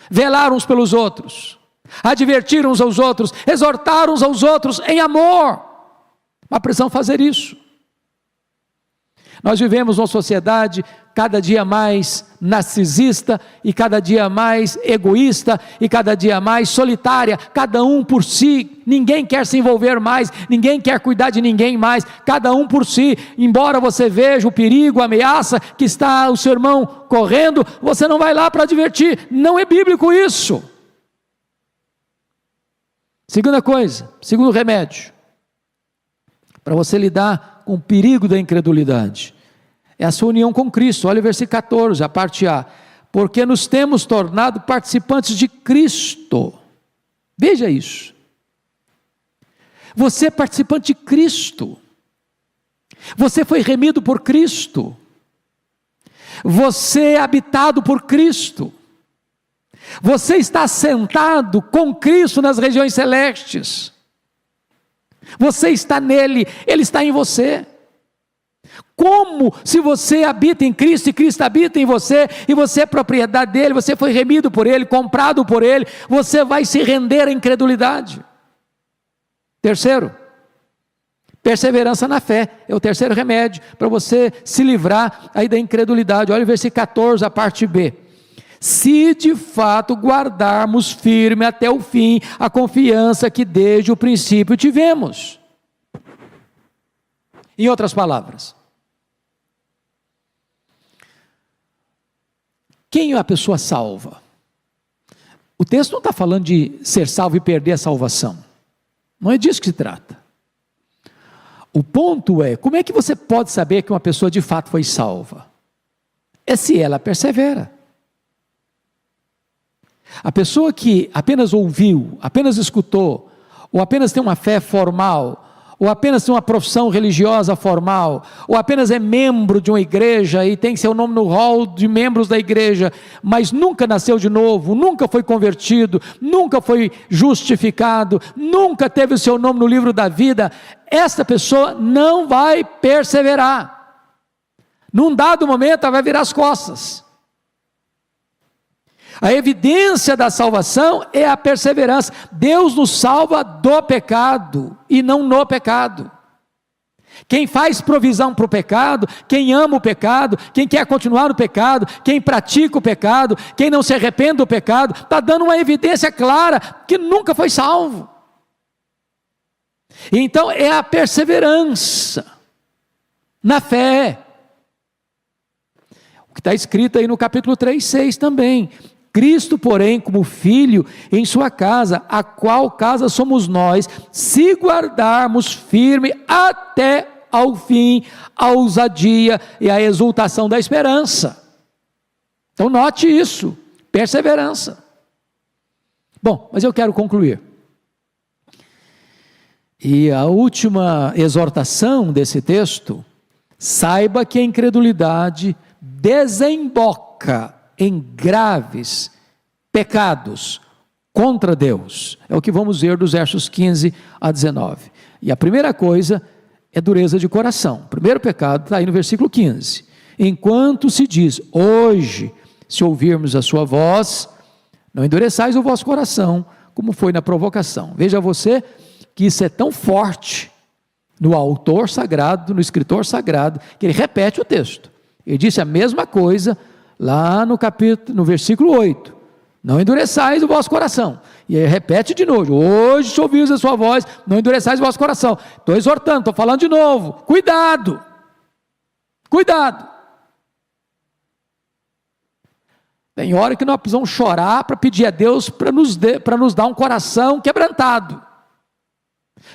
velar uns pelos outros, advertir uns aos outros, exortar uns aos outros em amor. Mas precisamos fazer isso. Nós vivemos uma sociedade cada dia mais narcisista, e cada dia mais egoísta, e cada dia mais solitária, cada um por si, ninguém quer se envolver mais, ninguém quer cuidar de ninguém mais, cada um por si. Embora você veja o perigo, a ameaça que está o seu irmão correndo, você não vai lá para advertir, não é bíblico isso. Segunda coisa, segundo remédio, para você lidar com o perigo da incredulidade, é a sua união com Cristo. Olha o versículo 14, a parte A. Porque nos temos tornado participantes de Cristo. Veja isso. Você é participante de Cristo. Você foi remido por Cristo. Você é habitado por Cristo. Você está sentado com Cristo nas regiões celestes. Você está nele, Ele está em você. Como se você habita em Cristo e Cristo habita em você, e você é propriedade dele, você foi remido por ele, comprado por ele, você vai se render à incredulidade. Terceiro, perseverança na fé, é o terceiro remédio, para você se livrar aí da incredulidade. Olha o versículo 14, a parte B. Se de fato guardarmos firme até o fim a confiança que desde o princípio tivemos. Em outras palavras, quem é a pessoa salva? O texto não está falando de ser salvo e perder a salvação. Não é disso que se trata. O ponto é, como é que você pode saber que uma pessoa de fato foi salva? É se ela persevera. A pessoa que apenas ouviu, apenas escutou, ou apenas tem uma fé formal, ou apenas tem uma profissão religiosa formal, ou apenas é membro de uma igreja e tem seu nome no hall de membros da igreja, mas nunca nasceu de novo, nunca foi convertido, nunca foi justificado, nunca teve o seu nome no livro da vida, essa pessoa não vai perseverar. Num dado momento ela vai virar as costas. A evidência da salvação é a perseverança. Deus nos salva do pecado e não no pecado. Quem faz provisão para o pecado, quem ama o pecado, quem quer continuar no pecado, quem pratica o pecado, quem não se arrepende do pecado, está dando uma evidência clara que nunca foi salvo. Então é a perseverança na fé. O que está escrito aí no capítulo 3:6 também. Cristo, porém, como filho em sua casa, a qual casa somos nós, se guardarmos firme até ao fim, a ousadia e a exultação da esperança. Então note isso, perseverança. Bom, mas eu quero concluir. E a última exortação desse texto, saiba que a incredulidade desemboca em graves pecados contra Deus. É o que vamos ver dos versos 15 a 19. E a primeira coisa é dureza de coração. O primeiro pecado está aí no versículo 15. Enquanto se diz, hoje, se ouvirmos a sua voz, não endureçais o vosso coração, como foi na provocação. Veja você que isso é tão forte no autor sagrado, no escritor sagrado, que ele repete o texto. Ele disse a mesma coisa lá no versículo 8, não endureçais o vosso coração, e aí repete de novo, hoje se ouvirmos a sua voz, não endureçais o vosso coração, estou exortando, estou falando de novo, cuidado, tem hora que nós precisamos chorar para pedir a Deus para nos dar um coração quebrantado,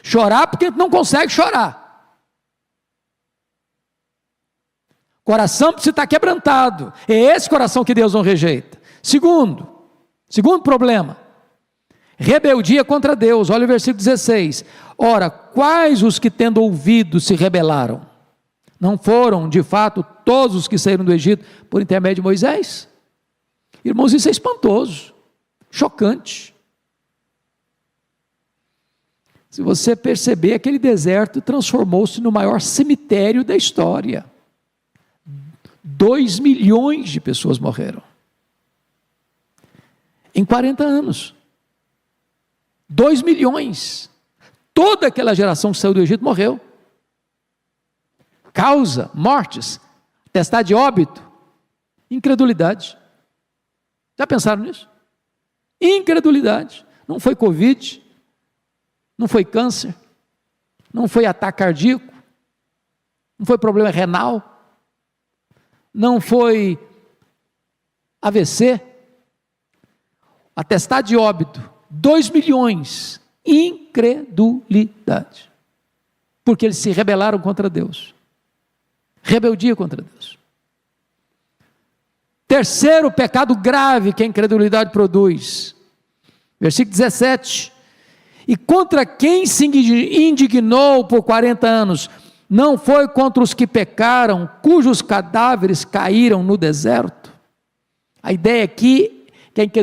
chorar porque a gente não consegue chorar, coração precisa estar quebrantado. É esse coração que Deus não rejeita. Segundo problema, rebeldia contra Deus. Olha o versículo 16. Ora, quais os que tendo ouvido se rebelaram? Não foram, de fato, todos os que saíram do Egito por intermédio de Moisés? Irmãos, isso é espantoso, chocante. Se você perceber, aquele deserto transformou-se no maior cemitério da história. 2 milhões de pessoas morreram em 40 anos, 2 milhões, toda aquela geração que saiu do Egito morreu, causa, mortes, atestado de óbito, incredulidade. Já pensaram nisso? Incredulidade, não foi Covid, não foi câncer, não foi ataque cardíaco, não foi problema renal, não foi AVC, atestado de óbito, 2 milhões, incredulidade, porque eles se rebelaram contra Deus, rebeldia contra Deus. Terceiro pecado grave que a incredulidade produz, versículo 17, e contra quem se indignou por 40 anos, não foi contra os que pecaram, cujos cadáveres caíram no deserto? A ideia aqui é que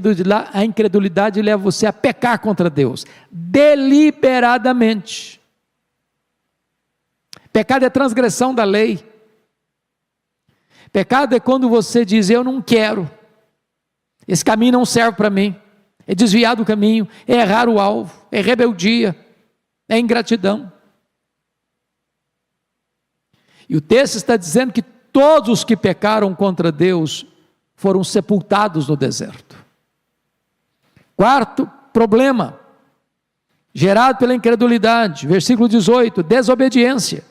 a incredulidade leva você a pecar contra Deus, deliberadamente. Pecado é transgressão da lei. Pecado é quando você diz, eu não quero, esse caminho não serve para mim, é desviar do caminho, é errar o alvo, é rebeldia, é ingratidão. E o texto está dizendo que todos os que pecaram contra Deus foram sepultados no deserto. Quarto problema, gerado pela incredulidade, versículo 18, desobediência.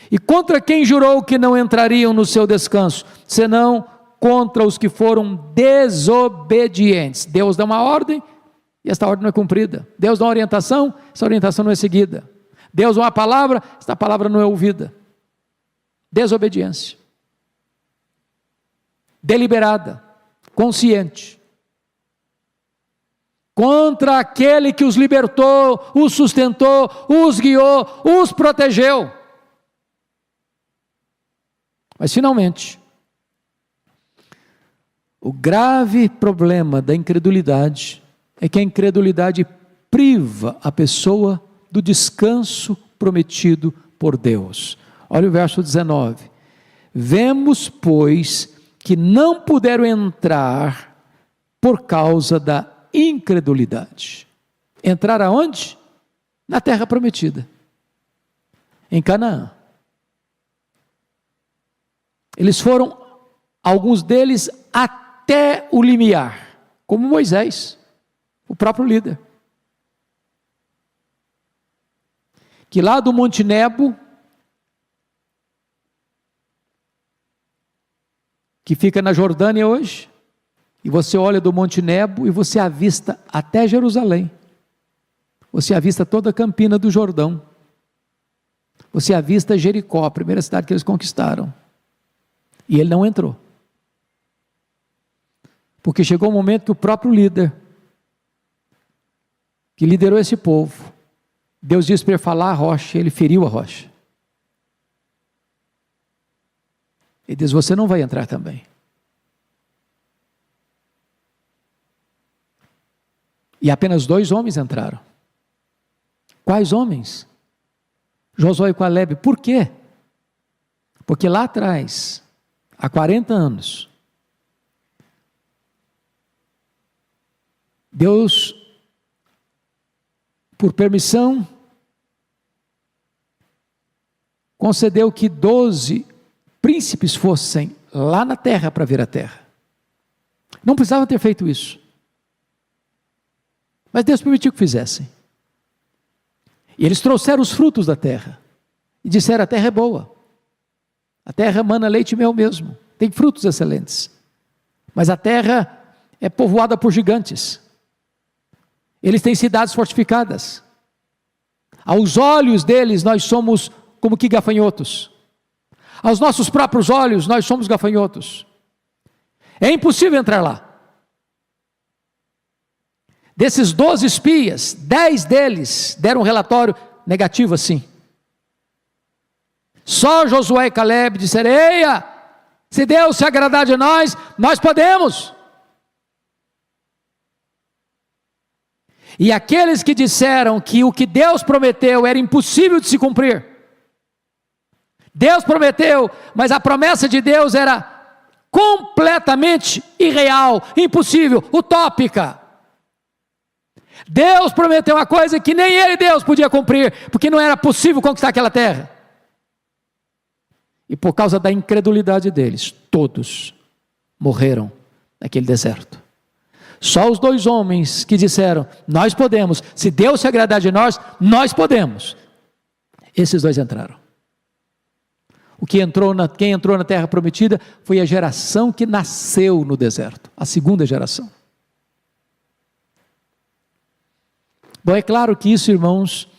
E contra quem jurou que não entrariam no seu descanso, senão contra os que foram desobedientes. Deus dá uma ordem e esta ordem não é cumprida. Deus dá uma orientação, essa orientação não é seguida. Deus uma palavra, esta palavra não é ouvida. Desobediência. Deliberada, consciente. Contra aquele que os libertou, os sustentou, os guiou, os protegeu. Mas finalmente, o grave problema da incredulidade é que a incredulidade priva a pessoa do descanso prometido por Deus. Olha o verso 19. Vemos, pois, que não puderam entrar por causa da incredulidade. Entrar aonde? Na terra prometida, em Canaã. Eles foram, alguns deles, até o limiar, como Moisés, o próprio líder, que lá do Monte Nebo, que fica na Jordânia hoje, e você olha do Monte Nebo e você avista até Jerusalém, você avista toda a Campina do Jordão, você avista Jericó, a primeira cidade que eles conquistaram, e ele não entrou, porque chegou o momento que o próprio líder, que liderou esse povo, Deus disse para ele falar a rocha, ele feriu a rocha, ele diz, você não vai entrar também. E apenas 2 homens entraram. Quais homens? Josué e Calebe. Por quê? Porque lá atrás, há 40 anos, Deus, por permissão, concedeu que 12 príncipes fossem lá na terra para ver a terra. Não precisava ter feito isso. Mas Deus permitiu que fizessem. E eles trouxeram os frutos da terra. E disseram, a terra é boa. A terra emana leite e mel mesmo. Tem frutos excelentes. Mas a terra é povoada por gigantes. Eles têm cidades fortificadas. Aos olhos deles nós somos como que gafanhotos. Aos nossos próprios olhos nós somos gafanhotos. É impossível entrar lá. Desses 12 espias, 10 deles deram um relatório negativo assim. Só Josué e Calebe disseram, eia, se Deus se agradar de nós, nós podemos. E aqueles que disseram que o que Deus prometeu era impossível de se cumprir. Deus prometeu, mas a promessa de Deus era completamente irreal, impossível, utópica. Deus prometeu uma coisa que nem ele, Deus, podia cumprir, porque não era possível conquistar aquela terra. E por causa da incredulidade deles, todos morreram naquele deserto. Só os 2 homens que disseram, nós podemos, se Deus se agradar de nós, nós podemos. Esses 2 entraram. Quem entrou na terra prometida foi a geração que nasceu no deserto, a segunda geração. Bom, é claro que isso, irmãos,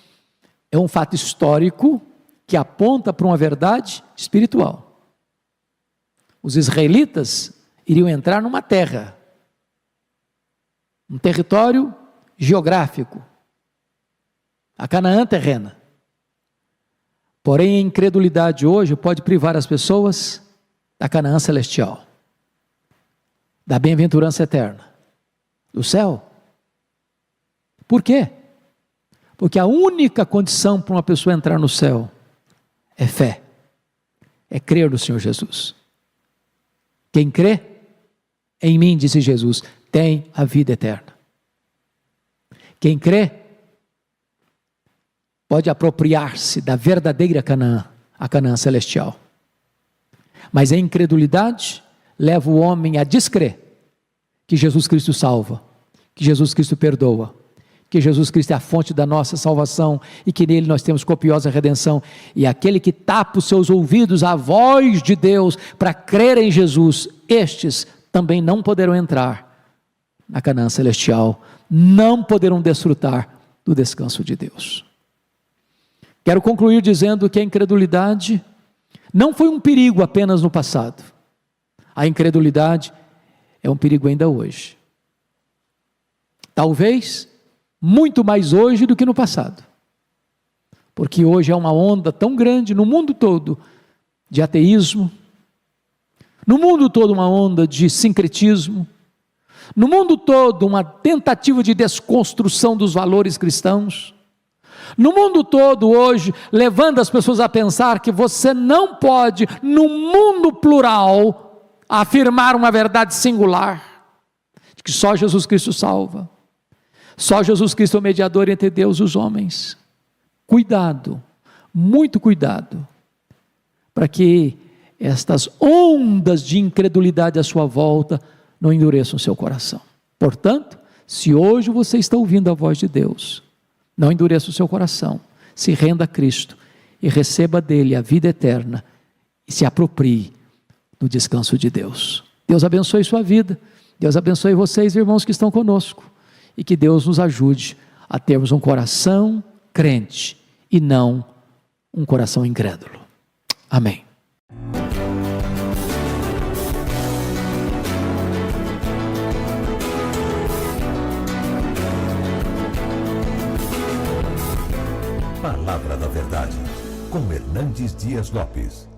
é um fato histórico que aponta para uma verdade espiritual. Os israelitas iriam entrar numa terra, um território geográfico, a Canaã terrena. Porém, a incredulidade hoje pode privar as pessoas da Canaã celestial, da bem-aventurança eterna, do céu. Por quê? Porque a única condição para uma pessoa entrar no céu é fé, é crer no Senhor Jesus. Quem crê em mim, disse Jesus, tem a vida eterna. Quem crê pode apropriar-se da verdadeira Canaã, a Canaã celestial. Mas a incredulidade leva o homem a descrer que Jesus Cristo salva, que Jesus Cristo perdoa, que Jesus Cristo é a fonte da nossa salvação e que nele nós temos copiosa redenção. E aquele que tapa os seus ouvidos à voz de Deus para crer em Jesus, estes também não poderão entrar na Canaã celestial, não poderão desfrutar do descanso de Deus. Quero concluir dizendo que a incredulidade não foi um perigo apenas no passado. A incredulidade é um perigo ainda hoje. Talvez muito mais hoje do que no passado. Porque hoje é uma onda tão grande no mundo todo de ateísmo, no mundo todo uma onda de sincretismo, no mundo todo uma tentativa de desconstrução dos valores cristãos, no mundo todo hoje, levando as pessoas a pensar que você não pode, no mundo plural, afirmar uma verdade singular, de que só Jesus Cristo salva, só Jesus Cristo é o mediador entre Deus e os homens. Cuidado, muito cuidado, para que estas ondas de incredulidade à sua volta não endureçam o seu coração. Portanto, se hoje você está ouvindo a voz de Deus, não endureça o seu coração, se renda a Cristo e receba dele a vida eterna e se aproprie do descanso de Deus. Deus abençoe sua vida, Deus abençoe vocês, irmãos que estão conosco, e que Deus nos ajude a termos um coração crente e não um coração incrédulo. Amém. Palavra da Verdade, com Hernandes Dias Lopes.